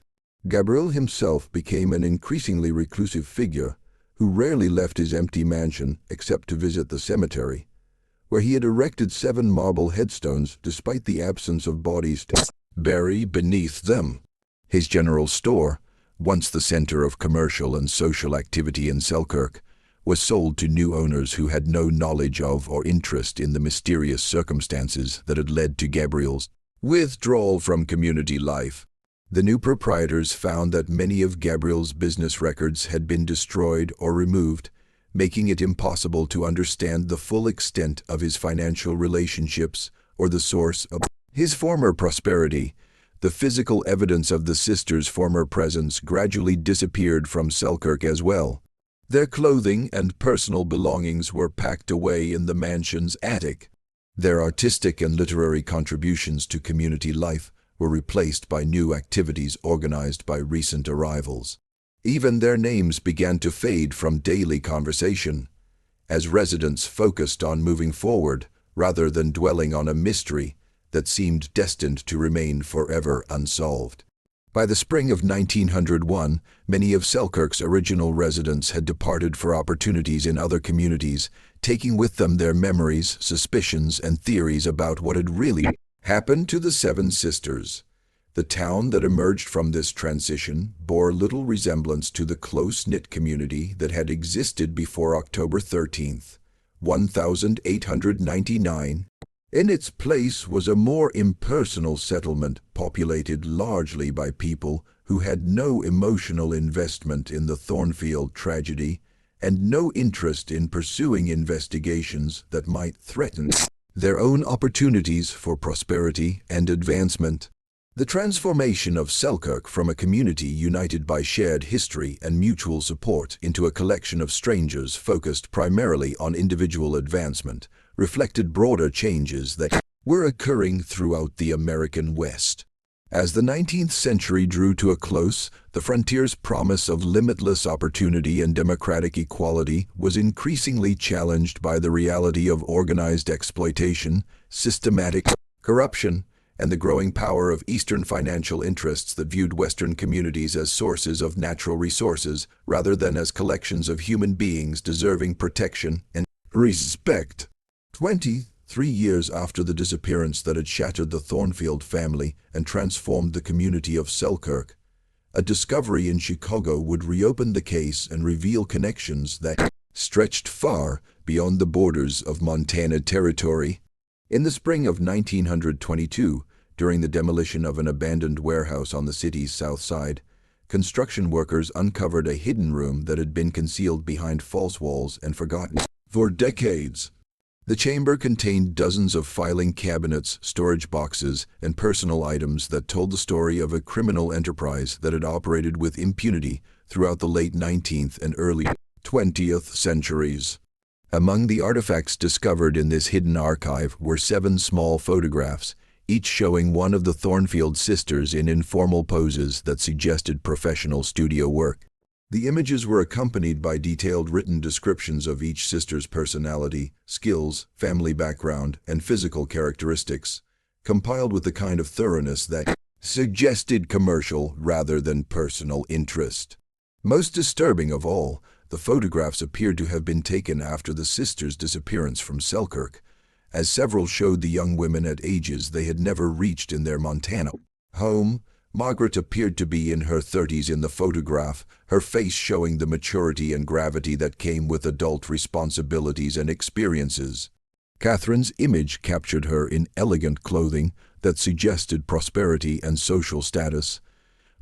Gabriel himself became an increasingly reclusive figure who rarely left his empty mansion except to visit the cemetery, where he had erected 7 marble headstones despite the absence of bodies to bury beneath them. His general store, once the center of commercial and social activity in Selkirk, was sold to new owners who had no knowledge of or interest in the mysterious circumstances that had led to Gabriel's withdrawal from community life. The new proprietors found that many of Gabriel's business records had been destroyed or removed, making it impossible to understand the full extent of his financial relationships or the source of his former prosperity. The physical evidence of the sisters' former presence gradually disappeared from Selkirk as well. Their clothing and personal belongings were packed away in the mansion's attic. Their artistic and literary contributions to community life were replaced by new activities organized by recent arrivals. Even their names began to fade from daily conversation, as residents focused on moving forward rather than dwelling on a mystery that seemed destined to remain forever unsolved. By the spring of 1901, many of Selkirk's original residents had departed for opportunities in other communities, taking with them their memories, suspicions, and theories about what had really happened to the 7 sisters. The town that emerged from this transition bore little resemblance to the close-knit community that had existed before October 13, 1899. In its place was a more impersonal settlement populated largely by people who had no emotional investment in the Thornfield tragedy and no interest in pursuing investigations that might threaten their own opportunities for prosperity and advancement. The transformation of Selkirk from a community united by shared history and mutual support into a collection of strangers focused primarily on individual advancement reflected broader changes that were occurring throughout the American West. As the 19th century drew to a close, the frontier's promise of limitless opportunity and democratic equality was increasingly challenged by the reality of organized exploitation, systematic corruption, and the growing power of Eastern financial interests that viewed Western communities as sources of natural resources rather than as collections of human beings deserving protection and respect. 23 years after the disappearance that had shattered the Thornfield family and transformed the community of Selkirk, a discovery in Chicago would reopen the case and reveal connections that stretched far beyond the borders of Montana Territory. In the spring of 1922, during the demolition of an abandoned warehouse on the city's south side, construction workers uncovered a hidden room that had been concealed behind false walls and forgotten for decades. The chamber contained dozens of filing cabinets, storage boxes, and personal items that told the story of a criminal enterprise that had operated with impunity throughout the late 19th and early 20th centuries. Among the artifacts discovered in this hidden archive were 7 small photographs, each showing one of the Thornfield sisters in informal poses that suggested professional studio work. The images were accompanied by detailed written descriptions of each sister's personality, skills, family background, and physical characteristics, compiled with the kind of thoroughness that suggested commercial rather than personal interest. Most disturbing of all, the photographs appeared to have been taken after the sisters' disappearance from Selkirk, as several showed the young women at ages they had never reached in their Montana home. Margaret appeared to be in her 30s in the photograph, her face showing the maturity and gravity that came with adult responsibilities and experiences. Catherine's image captured her in elegant clothing that suggested prosperity and social status,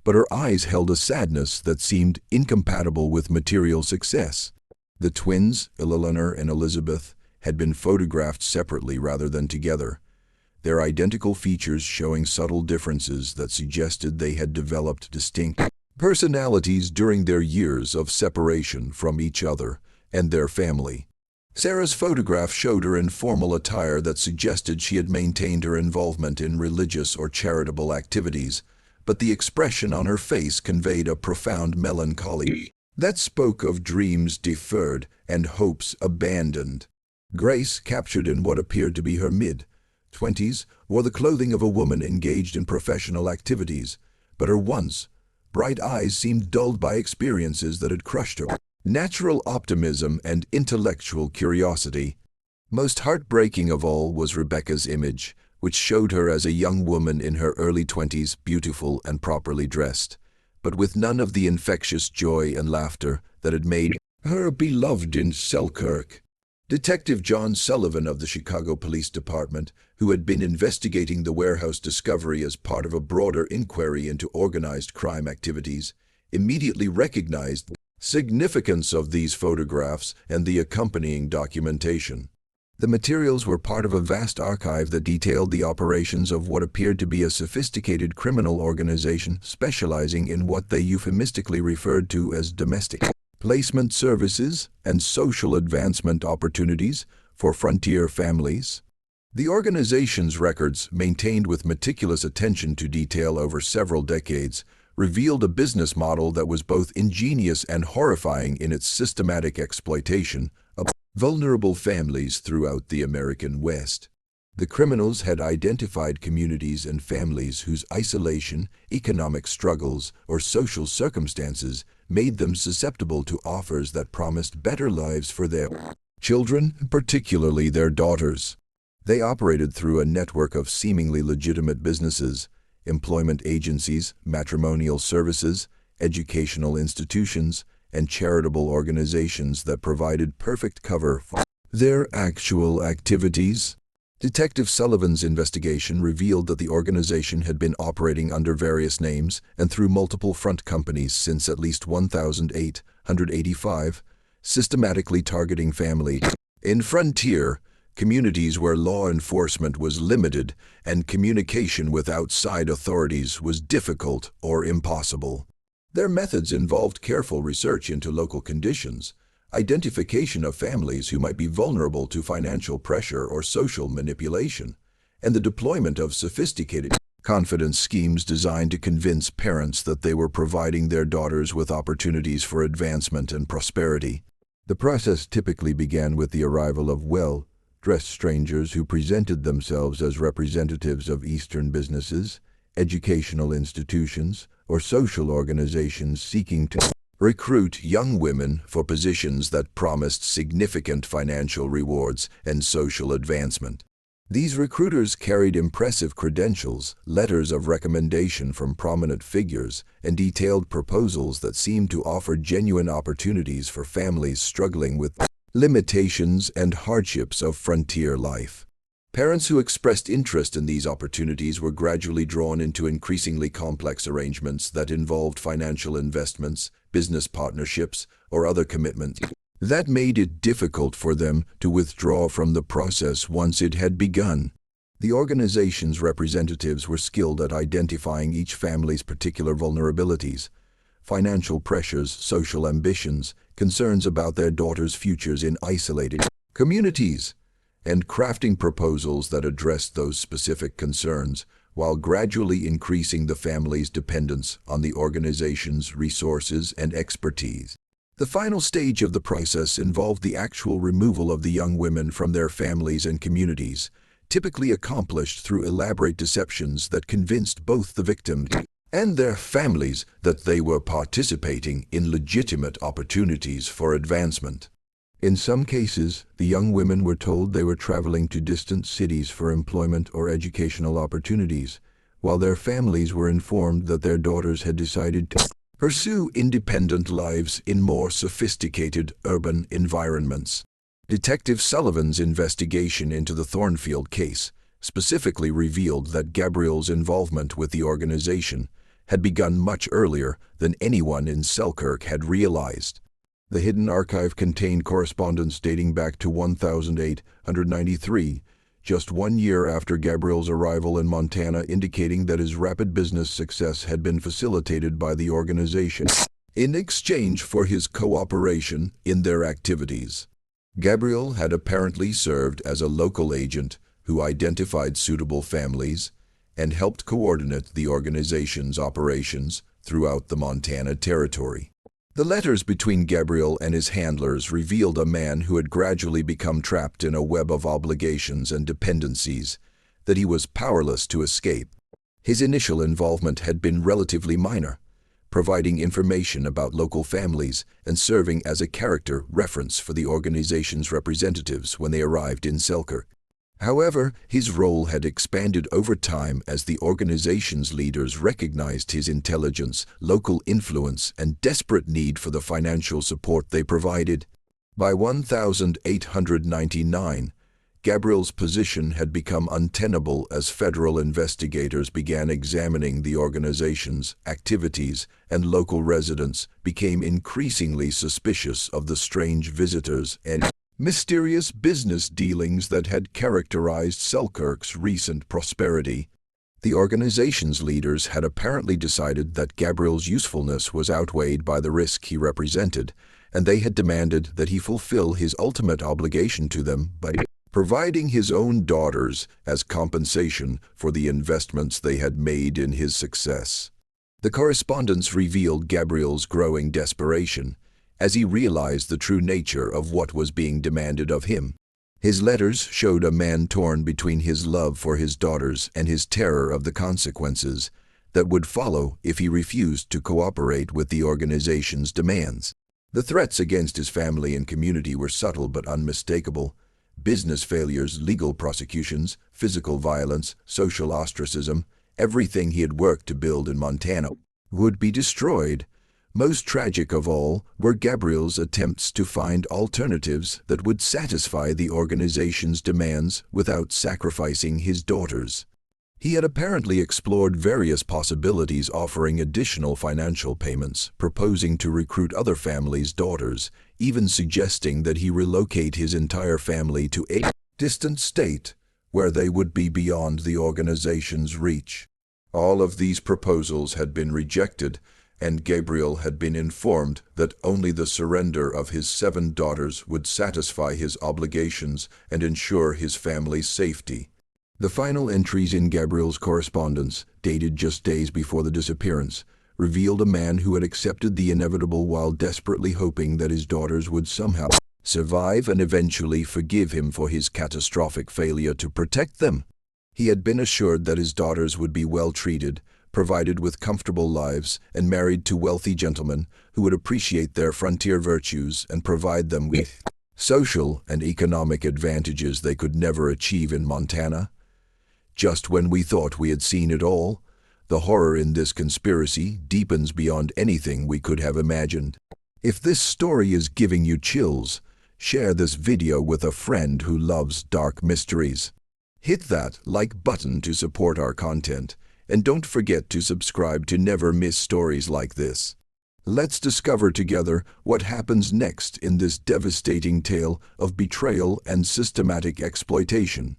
but her eyes held a sadness that seemed incompatible with material success. The twins, Eleanor and Elizabeth, had been photographed separately rather than together, their identical features showing subtle differences that suggested they had developed distinct personalities during their years of separation from each other and their family. Sarah's photograph showed her in formal attire that suggested she had maintained her involvement in religious or charitable activities, but the expression on her face conveyed a profound melancholy that spoke of dreams deferred and hopes abandoned. Grace, captured in what appeared to be her mid-20s, wore the clothing of a woman engaged in professional activities, but her once bright eyes seemed dulled by experiences that had crushed her natural optimism and intellectual curiosity. Most heartbreaking of all was Rebecca's image, which showed her as a young woman in her early 20s, beautiful and properly dressed, but with none of the infectious joy and laughter that had made her beloved in Selkirk. Detective John Sullivan of the Chicago Police Department, who had been investigating the warehouse discovery as part of a broader inquiry into organized crime activities, immediately recognized the significance of these photographs and the accompanying documentation. The materials were part of a vast archive that detailed the operations of what appeared to be a sophisticated criminal organization specializing in what they euphemistically referred to as domestic placement services and social advancement opportunities for frontier families. The organization's records, maintained with meticulous attention to detail over several decades, revealed a business model that was both ingenious and horrifying in its systematic exploitation of vulnerable families throughout the American West. The criminals had identified communities and families whose isolation, economic struggles, or social circumstances made them susceptible to offers that promised better lives for their children, particularly their daughters. They operated through a network of seemingly legitimate businesses, employment agencies, matrimonial services, educational institutions, and charitable organizations that provided perfect cover for their actual activities. Detective Sullivan's investigation revealed that the organization had been operating under various names and through multiple front companies since at least 1885, systematically targeting families in frontier communities where law enforcement was limited and communication with outside authorities was difficult or impossible. Their methods involved careful research into local conditions, identification of families who might be vulnerable to financial pressure or social manipulation, and the deployment of sophisticated confidence schemes designed to convince parents that they were providing their daughters with opportunities for advancement and prosperity. The process typically began with the arrival of well-dressed strangers who presented themselves as representatives of Eastern businesses, educational institutions, or social organizations seeking to recruit young women for positions that promised significant financial rewards and social advancement. These recruiters carried impressive credentials, letters of recommendation from prominent figures, and detailed proposals that seemed to offer genuine opportunities for families struggling with limitations and hardships of frontier life. Parents who expressed interest in these opportunities were gradually drawn into increasingly complex arrangements that involved financial investments, business partnerships, or other commitments that made it difficult for them to withdraw from the process once it had begun. The organization's representatives were skilled at identifying each family's particular vulnerabilities, financial pressures, social ambitions, concerns about their daughters' futures in isolated communities, and crafting proposals that addressed those specific concerns while gradually increasing the family's dependence on the organization's resources and expertise. The final stage of the process involved the actual removal of the young women from their families and communities, typically accomplished through elaborate deceptions that convinced both the victims and their families that they were participating in legitimate opportunities for advancement. In some cases, the young women were told they were traveling to distant cities for employment or educational opportunities, while their families were informed that their daughters had decided to pursue independent lives in more sophisticated urban environments. Detective Sullivan's investigation into the Thornfield case specifically revealed that Gabriel's involvement with the organization had begun much earlier than anyone in Selkirk had realized. The hidden archive contained correspondence dating back to 1893, just 1 year after Gabriel's arrival in Montana, indicating that his rapid business success had been facilitated by the organization in exchange for his cooperation in their activities. Gabriel had apparently served as a local agent who identified suitable families and helped coordinate the organization's operations throughout the Montana Territory. The letters between Gabriel and his handlers revealed a man who had gradually become trapped in a web of obligations and dependencies that he was powerless to escape. His initial involvement had been relatively minor, providing information about local families and serving as a character reference for the organization's representatives when they arrived in Selkirk. However, his role had expanded over time as the organization's leaders recognized his intelligence, local influence, and desperate need for the financial support they provided. By 1899, Gabriel's position had become untenable as federal investigators began examining the organization's activities, and local residents became increasingly suspicious of the strange visitors and mysterious business dealings that had characterized Selkirk's recent prosperity. The organization's leaders had apparently decided that Gabriel's usefulness was outweighed by the risk he represented, and they had demanded that he fulfill his ultimate obligation to them by providing his own daughters as compensation for the investments they had made in his success. The correspondence revealed Gabriel's growing desperation as he realized the true nature of what was being demanded of him. His letters showed a man torn between his love for his daughters and his terror of the consequences that would follow if he refused to cooperate with the organization's demands. The threats against his family and community were subtle but unmistakable. Business failures, legal prosecutions, physical violence, social ostracism, everything he had worked to build in Montana would be destroyed. Most tragic of all were Gabriel's attempts to find alternatives that would satisfy the organization's demands without sacrificing his daughters. He had apparently explored various possibilities, offering additional financial payments, proposing to recruit other families' daughters, even suggesting that he relocate his entire family to a distant state where they would be beyond the organization's reach. All of these proposals had been rejected, and Gabriel had been informed that only the surrender of his 7 daughters would satisfy his obligations and ensure his family's safety. The final entries in Gabriel's correspondence, dated just days before the disappearance, revealed a man who had accepted the inevitable while desperately hoping that his daughters would somehow survive and eventually forgive him for his catastrophic failure to protect them. He had been assured that his daughters would be well treated, provided with comfortable lives, and married to wealthy gentlemen who would appreciate their frontier virtues and provide them with social and economic advantages they could never achieve in Montana. Just when we thought we had seen it all, the horror in this conspiracy deepens beyond anything we could have imagined. If this story is giving you chills, share this video with a friend who loves dark mysteries. Hit that like button to support our content, and don't forget to subscribe to never miss stories like this. Let's discover together what happens next in this devastating tale of betrayal and systematic exploitation.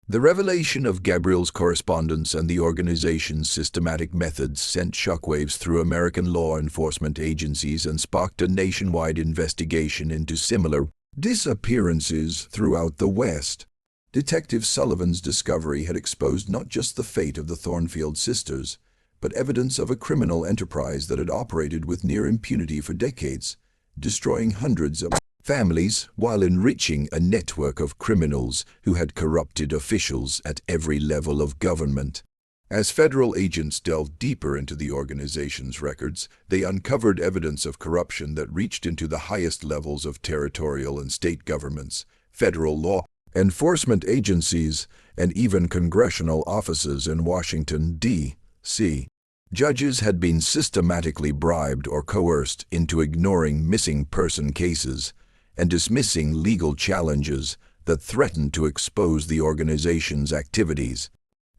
The revelation of Gabriel's correspondence and the organization's systematic methods sent shockwaves through American law enforcement agencies and sparked a nationwide investigation into similar disappearances throughout the West. Detective Sullivan's discovery had exposed not just the fate of the Thornfield sisters, but evidence of a criminal enterprise that had operated with near impunity for decades, destroying hundreds of families while enriching a network of criminals who had corrupted officials at every level of government. As federal agents delved deeper into the organization's records, they uncovered evidence of corruption that reached into the highest levels of territorial and state governments, federal law enforcement agencies, and even congressional offices in Washington, D.C. Judges had been systematically bribed or coerced into ignoring missing person cases and dismissing legal challenges that threatened to expose the organization's activities.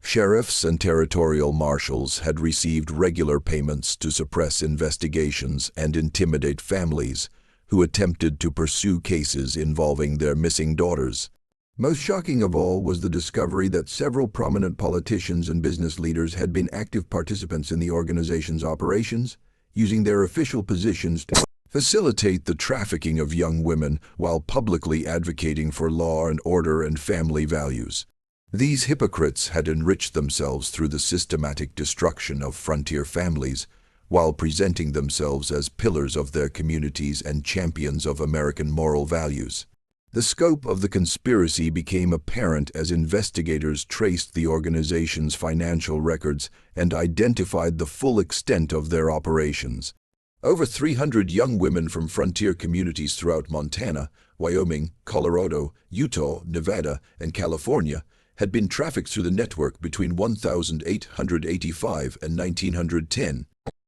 Sheriffs and territorial marshals had received regular payments to suppress investigations and intimidate families who attempted to pursue cases involving their missing daughters. Most shocking of all was the discovery that several prominent politicians and business leaders had been active participants in the organization's operations, using their official positions to facilitate the trafficking of young women while publicly advocating for law and order and family values. These hypocrites had enriched themselves through the systematic destruction of frontier families, while presenting themselves as pillars of their communities and champions of American moral values. The scope of the conspiracy became apparent as investigators traced the organization's financial records and identified the full extent of their operations. Over 300 young women from frontier communities throughout Montana, Wyoming, Colorado, Utah, Nevada, and California had been trafficked through the network between 1885 and 1910.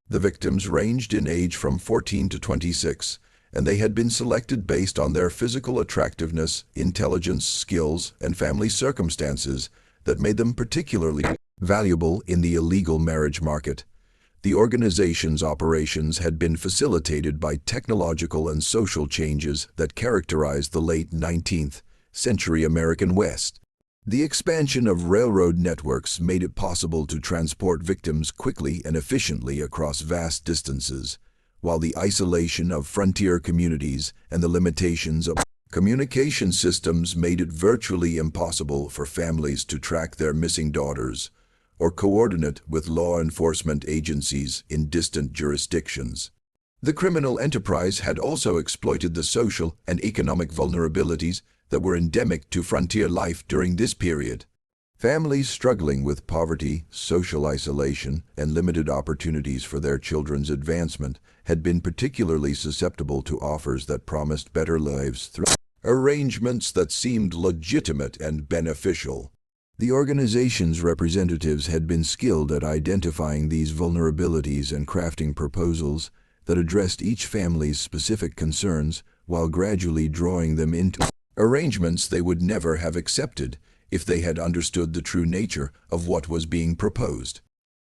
The victims ranged in age from 14 to 26, and they had been selected based on their physical attractiveness, intelligence, skills, and family circumstances that made them particularly valuable in the illegal marriage market. The organization's operations had been facilitated by technological and social changes that characterized the late 19th century American West. The expansion of railroad networks made it possible to transport victims quickly and efficiently across vast distances, while the isolation of frontier communities and the limitations of communication systems made it virtually impossible for families to track their missing daughters or coordinate with law enforcement agencies in distant jurisdictions. The criminal enterprise had also exploited the social and economic vulnerabilities that were endemic to frontier life during this period. Families struggling with poverty, social isolation, and limited opportunities for their children's advancement had been particularly susceptible to offers that promised better lives through arrangements that seemed legitimate and beneficial. The organization's representatives had been skilled at identifying these vulnerabilities and crafting proposals that addressed each family's specific concerns while gradually drawing them into arrangements they would never have accepted if they had understood the true nature of what was being proposed.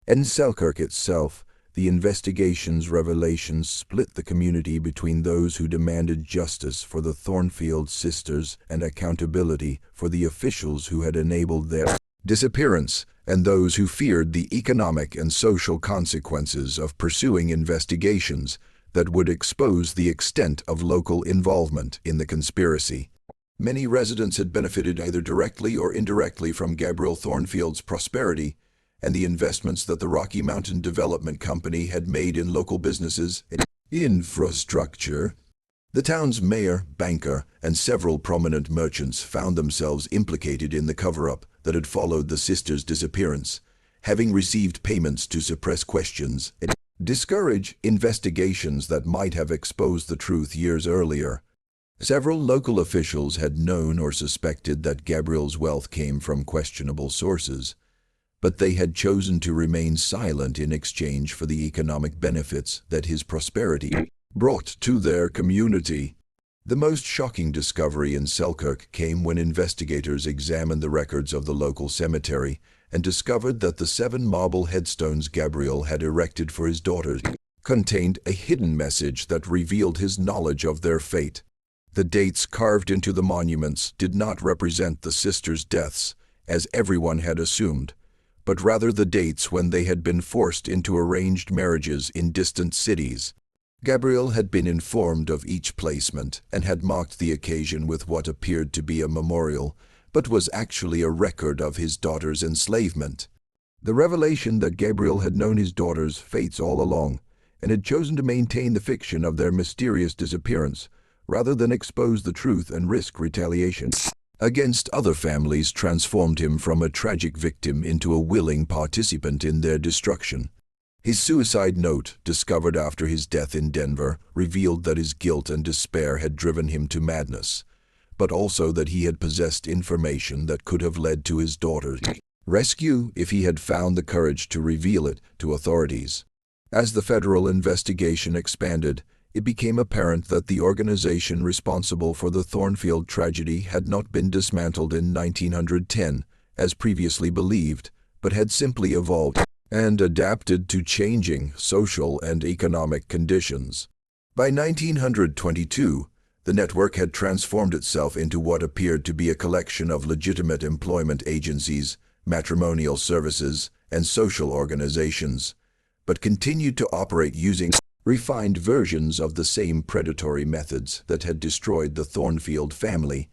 In Selkirk itself, the investigation's revelations split the community between those who demanded justice for the Thornfield sisters and accountability for the officials who had enabled their disappearance, and those who feared the economic and social consequences of pursuing investigations that would expose the extent of local involvement in the conspiracy. Many residents had benefited either directly or indirectly from Gabriel Thornfield's prosperity and the investments that the Rocky Mountain Development Company had made in local businesses and infrastructure. The town's mayor, banker, and several prominent merchants found themselves implicated in the cover-up that had followed the sisters' disappearance, having received payments to suppress questions and discourage investigations that might have exposed the truth years earlier. Several local officials had known or suspected that Gabriel's wealth came from questionable sources, but they had chosen to remain silent in exchange for the economic benefits that his prosperity brought to their community. The most shocking discovery in Selkirk came when investigators examined the records of the local cemetery and discovered that the 7 marble headstones Gabriel had erected for his daughters contained a hidden message that revealed his knowledge of their fate. The dates carved into the monuments did not represent the sisters' deaths, as everyone had assumed, but rather the dates when they had been forced into arranged marriages in distant cities. Gabriel had been informed of each placement and had marked the occasion with what appeared to be a memorial, but was actually a record of his daughter's enslavement. The revelation that Gabriel had known his daughters' fates all along and had chosen to maintain the fiction of their mysterious disappearance rather than expose the truth and risk retaliation against other families transformed him from a tragic victim into a willing participant in their destruction. His suicide note, discovered after his death in Denver, revealed that his guilt and despair had driven him to madness, but also that he had possessed information that could have led to his daughter's rescue if he had found the courage to reveal it to authorities. As the federal investigation expanded, it became apparent that the organization responsible for the Thornfield tragedy had not been dismantled in 1910, as previously believed, but had simply evolved and adapted to changing social and economic conditions. By 1922, the network had transformed itself into what appeared to be a collection of legitimate employment agencies, matrimonial services, and social organizations, but continued to operate using refined versions of the same predatory methods that had destroyed the Thornfield family.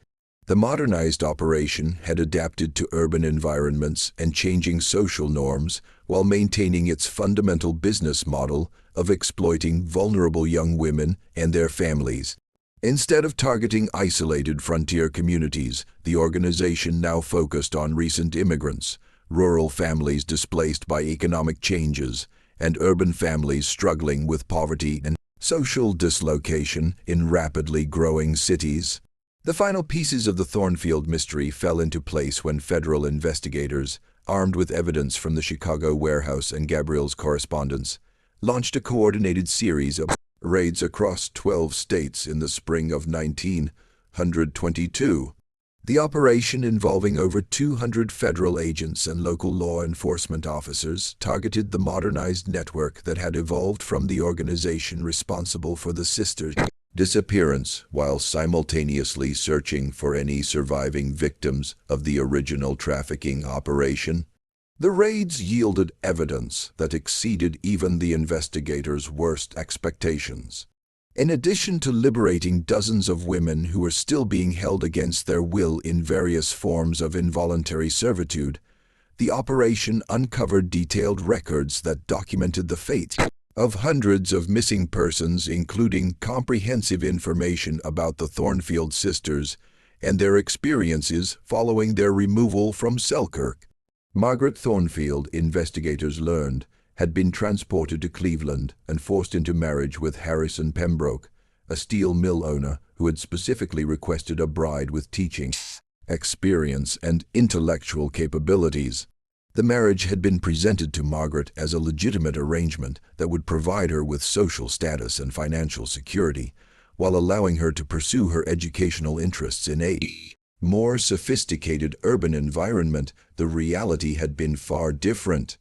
The modernized operation had adapted to urban environments and changing social norms while maintaining its fundamental business model of exploiting vulnerable young women and their families. Instead of targeting isolated frontier communities, the organization now focused on recent immigrants, rural families displaced by economic changes, and urban families struggling with poverty and social dislocation in rapidly growing cities. The final pieces of the Thornfield mystery fell into place when federal investigators, armed with evidence from the Chicago warehouse and Gabriel's correspondence, launched a coordinated series of raids across 12 states in the spring of 1922. The operation, involving over 200 federal agents and local law enforcement officers, targeted the modernized network that had evolved from the organization responsible for the sisters' disappearance, while simultaneously searching for any surviving victims of the original trafficking operation. The raids yielded evidence that exceeded even the investigators' worst expectations. In addition to liberating dozens of women who were still being held against their will in various forms of involuntary servitude, the operation uncovered detailed records that documented the fate of hundreds of missing persons, including comprehensive information about the Thornfield sisters and their experiences following their removal from Selkirk. Margaret Thornfield, investigators learned, had been transported to Cleveland and forced into marriage with Harrison Pembroke, a steel mill owner who had specifically requested a bride with teaching experience and intellectual capabilities. The marriage had been presented to Margaret as a legitimate arrangement that would provide her with social status and financial security, while allowing her to pursue her educational interests in a more sophisticated urban environment. The reality had been far different.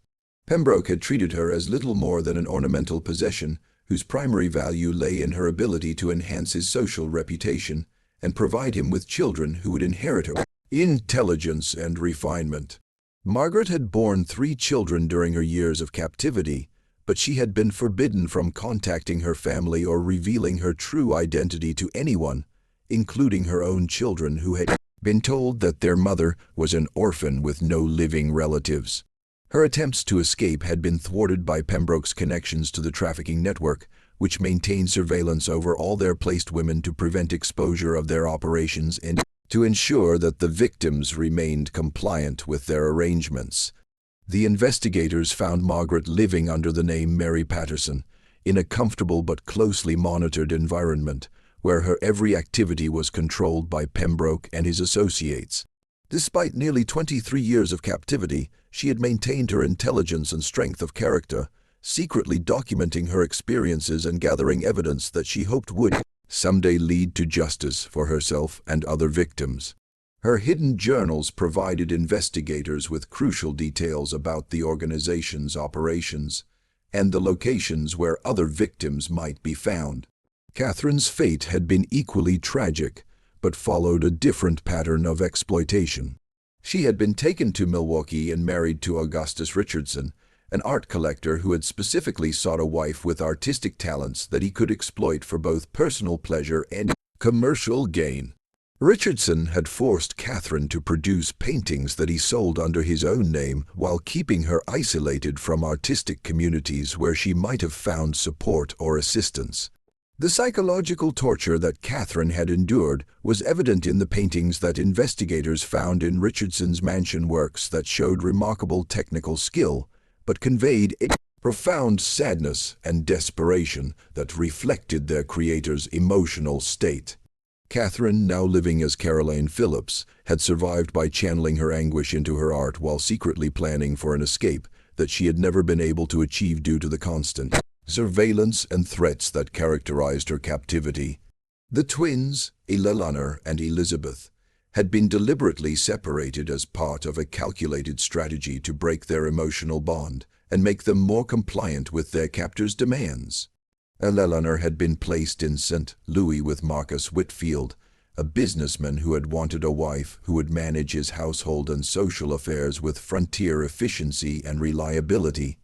Pembroke had treated her as little more than an ornamental possession, whose primary value lay in her ability to enhance his social reputation and provide him with children who would inherit her intelligence and refinement. Margaret had borne 3 children during her years of captivity, but she had been forbidden from contacting her family or revealing her true identity to anyone, including her own children, who had been told that their mother was an orphan with no living relatives. Her attempts to escape had been thwarted by Pembroke's connections to the trafficking network, which maintained surveillance over all their placed women to prevent exposure of their operations and to ensure that the victims remained compliant with their arrangements. The investigators found Margaret living under the name Mary Patterson, in a comfortable but closely monitored environment, where her every activity was controlled by Pembroke and his associates. Despite nearly 23 years of captivity, she had maintained her intelligence and strength of character, secretly documenting her experiences and gathering evidence that she hoped would someday lead to justice for herself and other victims. Her hidden journals provided investigators with crucial details about the organization's operations and the locations where other victims might be found. Catherine's fate had been equally tragic, but followed a different pattern of exploitation. She had been taken to Milwaukee and married to Augustus Richardson, an art collector who had specifically sought a wife with artistic talents that he could exploit for both personal pleasure and commercial gain. Richardson had forced Catherine to produce paintings that he sold under his own name, while keeping her isolated from artistic communities where she might have found support or assistance. The psychological torture that Catherine had endured was evident in the paintings that investigators found in Richardson's mansion, works that showed remarkable technical skill, but conveyed a profound sadness and desperation that reflected their creator's emotional state. Catherine, now living as Caroline Phillips, had survived by channeling her anguish into her art while secretly planning for an escape that she had never been able to achieve due to the constant surveillance and threats that characterized her captivity. The twins, Eleanor and Elizabeth, had been deliberately separated as part of a calculated strategy to break their emotional bond and make them more compliant with their captor's demands. Eleanor had been placed in St. Louis with Marcus Whitfield, a businessman who had wanted a wife who would manage his household and social affairs with frontier efficiency and reliability.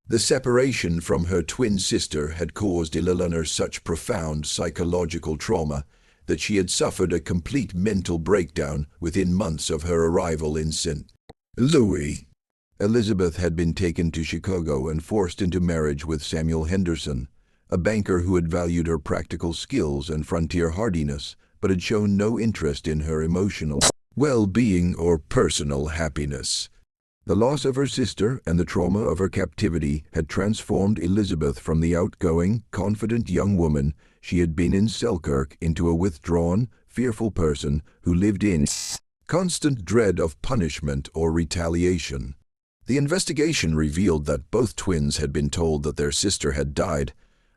The separation from her twin sister had caused Eleanor such profound psychological trauma that she had suffered a complete mental breakdown within months of her arrival in St. Louis. Elizabeth had been taken to Chicago and forced into marriage with Samuel Henderson, a banker who had valued her practical skills and frontier hardiness, but had shown no interest in her emotional well-being or personal happiness. The loss of her sister and the trauma of her captivity had transformed Elizabeth from the outgoing, confident young woman she had been in Selkirk into a withdrawn, fearful person who lived in constant dread of punishment or retaliation. The investigation revealed that both twins had been told that their sister had died,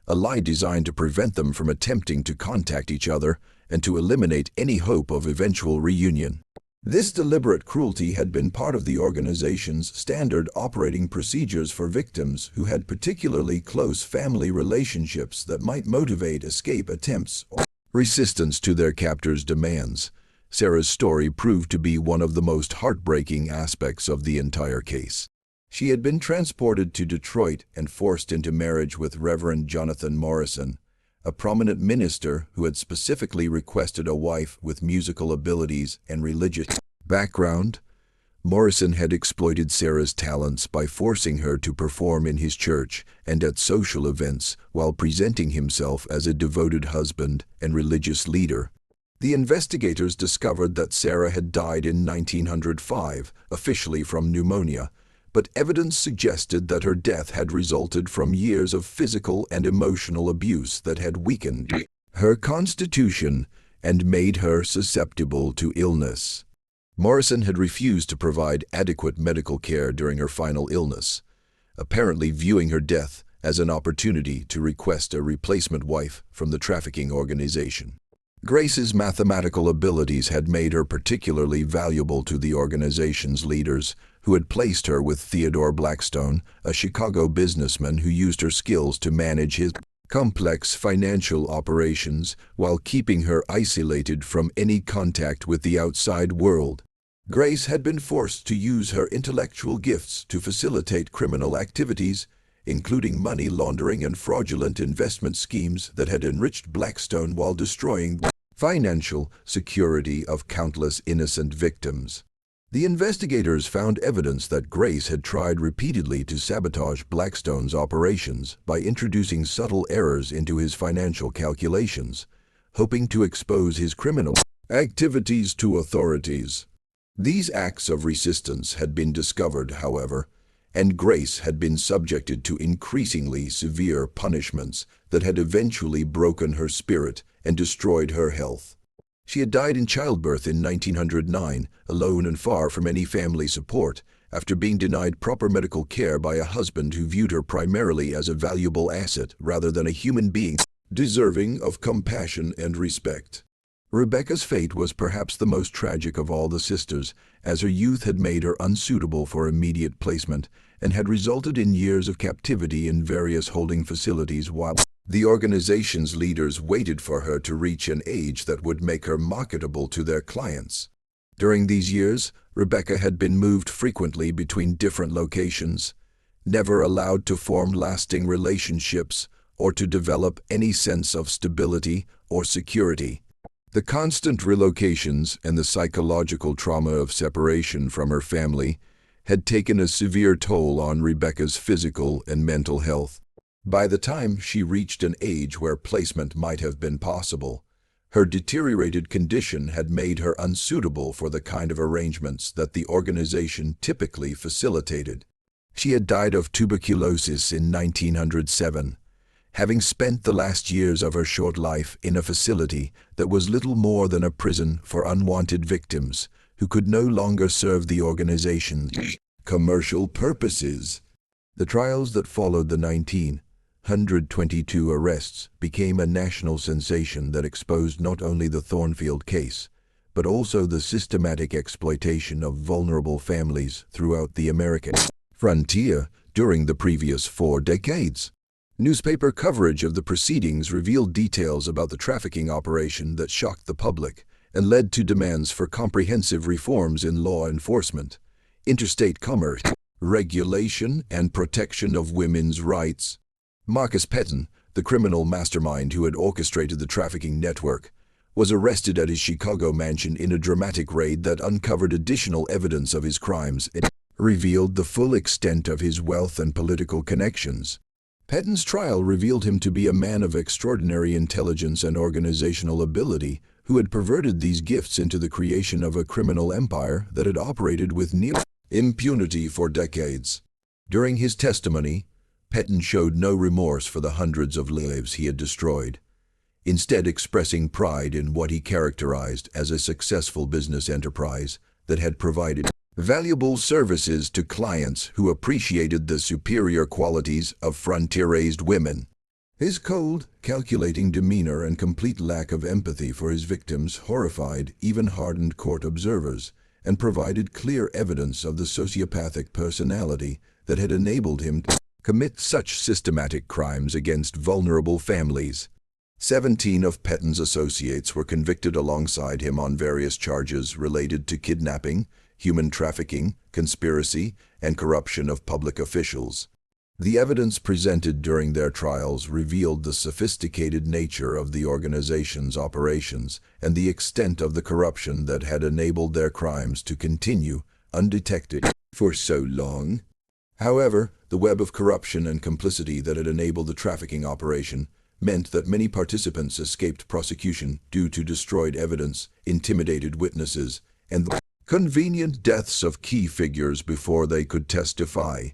a lie designed to prevent them from attempting to contact each other and to eliminate any hope of eventual reunion. This deliberate cruelty had been part of the organization's standard operating procedures for victims who had particularly close family relationships that might motivate escape attempts or resistance to their captors' demands. Sarah's story proved to be one of the most heartbreaking aspects of the entire case. She had been transported to Detroit and forced into marriage with Reverend Jonathan Morrison, a prominent minister who had specifically requested a wife with musical abilities and religious background. Morrison had exploited Sarah's talents by forcing her to perform in his church and at social events while presenting himself as a devoted husband and religious leader. The investigators discovered that Sarah had died in 1905, officially from pneumonia, but evidence suggested that her death had resulted from years of physical and emotional abuse that had weakened her constitution and made her susceptible to illness. Morrison had refused to provide adequate medical care during her final illness, apparently viewing her death as an opportunity to request a replacement wife from the trafficking organization. Grace's mathematical abilities had made her particularly valuable to the organization's leaders, who had placed her with Theodore Blackstone, a Chicago businessman who used her skills to manage his complex financial operations while keeping her isolated from any contact with the outside world. Grace had been forced to use her intellectual gifts to facilitate criminal activities, including money laundering and fraudulent investment schemes that had enriched Blackstone while destroying the financial security of countless innocent victims. The investigators found evidence that Grace had tried repeatedly to sabotage Blackstone's operations by introducing subtle errors into his financial calculations, hoping to expose his criminal activities to authorities. These acts of resistance had been discovered, however, and Grace had been subjected to increasingly severe punishments that had eventually broken her spirit and destroyed her health. She had died in childbirth in 1909, alone and far from any family support, after being denied proper medical care by a husband who viewed her primarily as a valuable asset rather than a human being deserving of compassion and respect. Rebecca's fate was perhaps the most tragic of all the sisters, as her youth had made her unsuitable for immediate placement and had resulted in years of captivity in various holding facilities while the organization's leaders waited for her to reach an age that would make her marketable to their clients. During these years, Rebecca had been moved frequently between different locations, never allowed to form lasting relationships or to develop any sense of stability or security. The constant relocations and the psychological trauma of separation from her family had taken a severe toll on Rebecca's physical and mental health. By the time she reached an age where placement might have been possible, her deteriorated condition had made her unsuitable for the kind of arrangements that the organization typically facilitated. She had died of tuberculosis in 1907, having spent the last years of her short life in a facility that was little more than a prison for unwanted victims who could no longer serve the organization's commercial purposes. The trials that followed the 1922 arrests became a national sensation that exposed not only the Thornfield case, but also the systematic exploitation of vulnerable families throughout the American frontier during the previous 4 decades. Newspaper coverage of the proceedings revealed details about the trafficking operation that shocked the public and led to demands for comprehensive reforms in law enforcement, interstate commerce, regulation, and protection of women's rights. Marcus Petton, the criminal mastermind who had orchestrated the trafficking network, was arrested at his Chicago mansion in a dramatic raid that uncovered additional evidence of his crimes and revealed the full extent of his wealth and political connections. Petton's trial revealed him to be a man of extraordinary intelligence and organizational ability who had perverted these gifts into the creation of a criminal empire that had operated with near impunity for decades. During his testimony, Petton showed no remorse for the hundreds of lives he had destroyed, instead expressing pride in what he characterized as a successful business enterprise that had provided valuable services to clients who appreciated the superior qualities of frontier-raised women. His cold, calculating demeanor and complete lack of empathy for his victims horrified even hardened court observers and provided clear evidence of the sociopathic personality that had enabled him to commit such systematic crimes against vulnerable families. 17 of Petton's associates were convicted alongside him on various charges related to kidnapping, human trafficking, conspiracy, and corruption of public officials. The evidence presented during their trials revealed the sophisticated nature of the organization's operations and the extent of the corruption that had enabled their crimes to continue undetected for so long. However, the web of corruption and complicity that had enabled the trafficking operation meant that many participants escaped prosecution due to destroyed evidence, intimidated witnesses, and the convenient deaths of key figures before they could testify.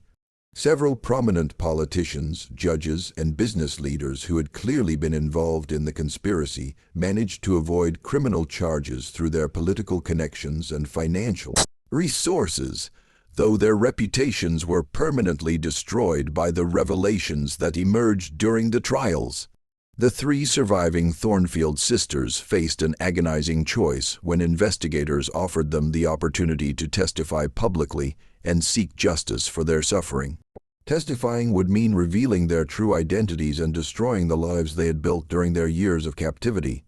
Several prominent politicians, judges, and business leaders who had clearly been involved in the conspiracy managed to avoid criminal charges through their political connections and financial resources, though their reputations were permanently destroyed by the revelations that emerged during the trials. The 3 surviving Thornfield sisters faced an agonizing choice when investigators offered them the opportunity to testify publicly and seek justice for their suffering. Testifying would mean revealing their true identities and destroying the lives they had built during their years of captivity,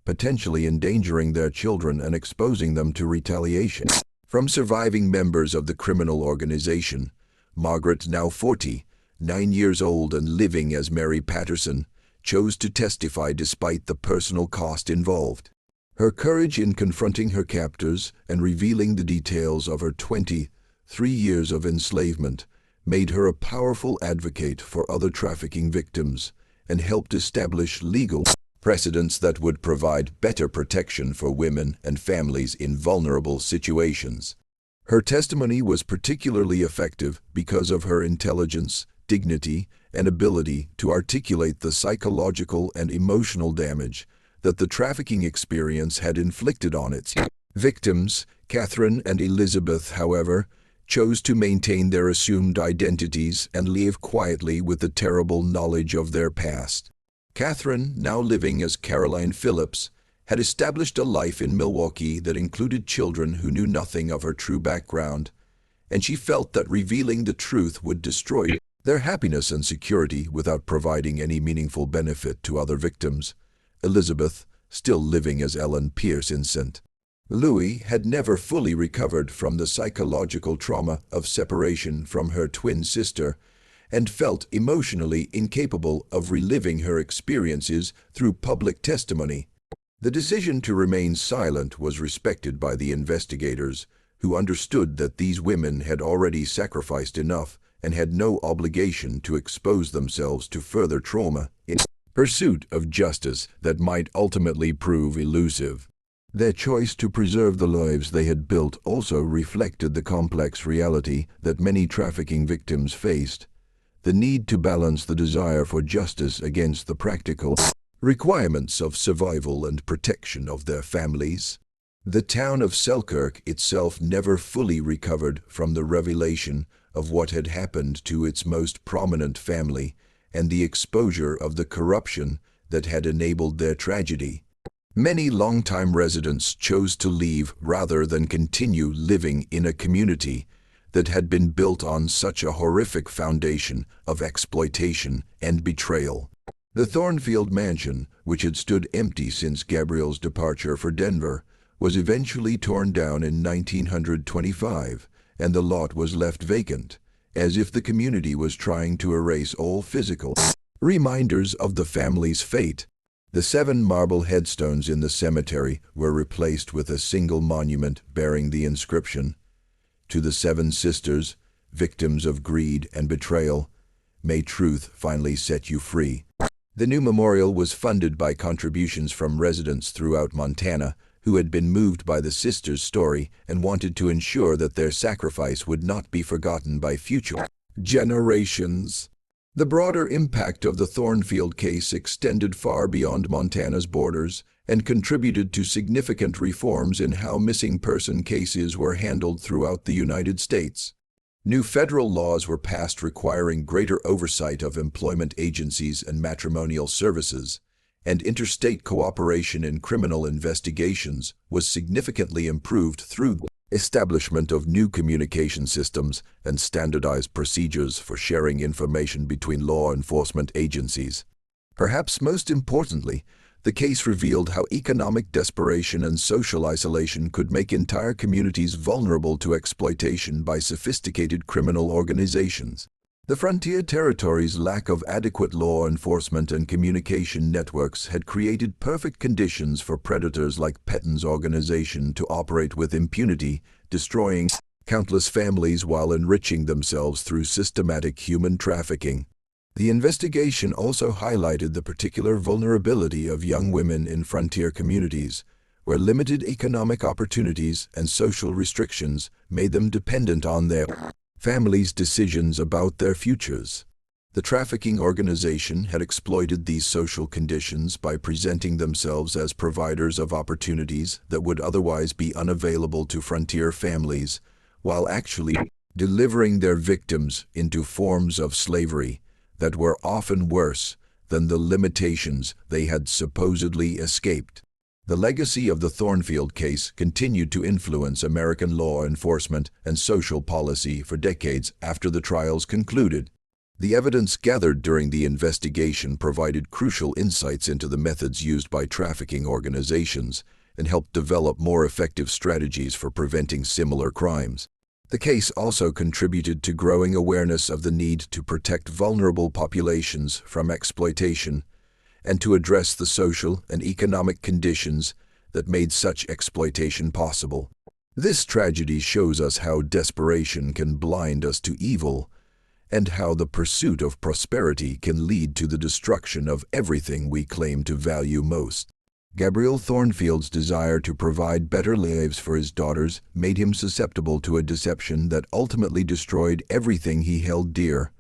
potentially endangering their children and exposing them to retaliation from surviving members of the criminal organization. Margaret, now 49 years old and living as Mary Patterson, chose to testify despite the personal cost involved. Her courage in confronting her captors and revealing the details of her 23 years of enslavement made her a powerful advocate for other trafficking victims and helped establish legal precedents that would provide better protection for women and families in vulnerable situations. Her testimony was particularly effective because of her intelligence, dignity, and ability to articulate the psychological and emotional damage that the trafficking experience had inflicted on its victims. Catherine and Elizabeth, however, chose to maintain their assumed identities and live quietly with the terrible knowledge of their past. Catherine, now living as Caroline Phillips, had established a life in Milwaukee that included children who knew nothing of her true background, and she felt that revealing the truth would destroy their happiness and security without providing any meaningful benefit to other victims. Elizabeth, still living as Ellen Pierce in St. Louis, had never fully recovered from the psychological trauma of separation from her twin sister and felt emotionally incapable of reliving her experiences through public testimony. The decision to remain silent was respected by the investigators, who understood that these women had already sacrificed enough and had no obligation to expose themselves to further trauma in pursuit of justice that might ultimately prove elusive. Their choice to preserve the lives they had built also reflected the complex reality that many trafficking victims faced: the need to balance the desire for justice against the practical requirements of survival and protection of their families. The town of Selkirk itself never fully recovered from the revelation of what had happened to its most prominent family and the exposure of the corruption that had enabled their tragedy. Many longtime residents chose to leave rather than continue living in a community that had been built on such a horrific foundation of exploitation and betrayal. The Thornfield mansion, which had stood empty since Gabriel's departure for Denver, was eventually torn down in 1925, and the lot was left vacant, as if the community was trying to erase all physical reminders of the family's fate. The 7 marble headstones in the cemetery were replaced with a single monument bearing the inscription, "To the 7 sisters, victims of greed and betrayal, May truth finally set you free. The new memorial was funded by contributions from residents throughout Montana who had been moved by the sisters' story and wanted to ensure that their sacrifice would not be forgotten by future generations. The broader impact of the Thornfield case extended far beyond Montana's borders and contributed to significant reforms in how missing person cases were handled throughout the United States. New federal laws were passed requiring greater oversight of employment agencies and matrimonial services, and interstate cooperation in criminal investigations was significantly improved through the establishment of new communication systems and standardized procedures for sharing information between law enforcement agencies. Perhaps most importantly, the case revealed how economic desperation and social isolation could make entire communities vulnerable to exploitation by sophisticated criminal organizations. The frontier territories' lack of adequate law enforcement and communication networks had created perfect conditions for predators like Petton's organization to operate with impunity, destroying countless families while enriching themselves through systematic human trafficking. The investigation also highlighted the particular vulnerability of young women in frontier communities, where limited economic opportunities and social restrictions made them dependent on their families' decisions about their futures. The trafficking organization had exploited these social conditions by presenting themselves as providers of opportunities that would otherwise be unavailable to frontier families, while actually delivering their victims into forms of slavery that were often worse than the limitations they had supposedly escaped. The legacy of the Thornfield case continued to influence American law enforcement and social policy for decades after the trials concluded. The evidence gathered during the investigation provided crucial insights into the methods used by trafficking organizations and helped develop more effective strategies for preventing similar crimes. The case also contributed to growing awareness of the need to protect vulnerable populations from exploitation and to address the social and economic conditions that made such exploitation possible. This tragedy shows us how desperation can blind us to evil and how the pursuit of prosperity can lead to the destruction of everything we claim to value most. Gabriel Thornfield's desire to provide better lives for his daughters made him susceptible to a deception that ultimately destroyed everything he held dear,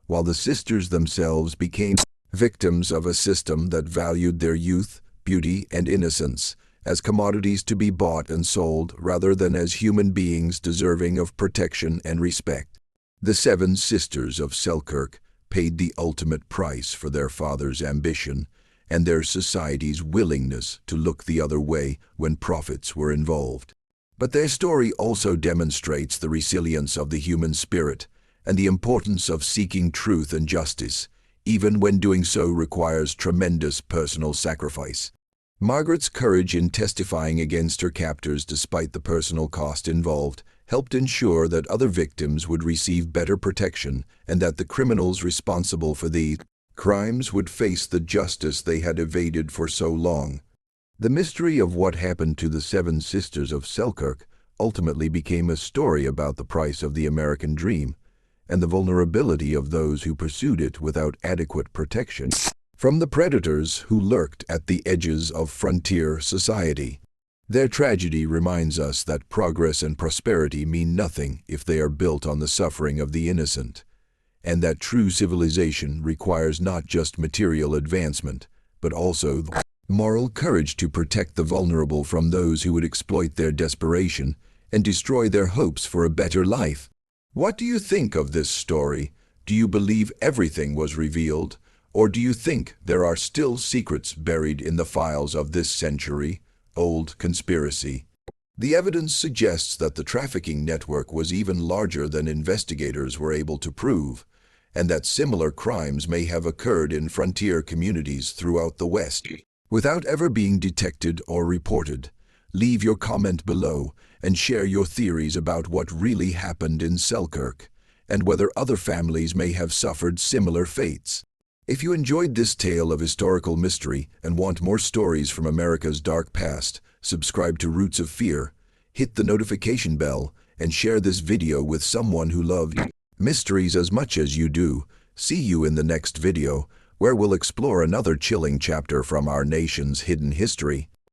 while the sisters themselves became victims of a system that valued their youth, beauty, and innocence as commodities to be bought and sold rather than as human beings deserving of protection and respect. The 7 sisters of Selkirk paid the ultimate price for their father's ambition and their society's willingness to look the other way when profits were involved. But their story also demonstrates the resilience of the human spirit and the importance of seeking truth and justice, even when doing so requires tremendous personal sacrifice. Margaret's courage in testifying against her captors despite the personal cost involved helped ensure that other victims would receive better protection and that the criminals responsible for these crimes would face the justice they had evaded for so long. The mystery of what happened to the 7 sisters of Selkirk ultimately became a story about the price of the American dream and the vulnerability of those who pursued it without adequate protection from the predators who lurked at the edges of frontier society. Their tragedy reminds us that progress and prosperity mean nothing if they are built on the suffering of the innocent, and that true civilization requires not just material advancement, but also the moral courage to protect the vulnerable from those who would exploit their desperation and destroy their hopes for a better life. What do you think of this story? Do you believe everything was revealed, or do you think there are still secrets buried in the files of this century-old conspiracy? The evidence suggests that the trafficking network was even larger than investigators were able to prove, and that similar crimes may have occurred in frontier communities throughout the West without ever being detected or reported. Leave your comment below and share your theories about what really happened in Selkirk and whether other families may have suffered similar fates. If you enjoyed this tale of historical mystery and want more stories from America's dark past, subscribe to Roots of Fear, hit the notification bell, and share this video with someone who loves mysteries as much as you do. See you in the next video, where we'll explore another chilling chapter from our nation's hidden history.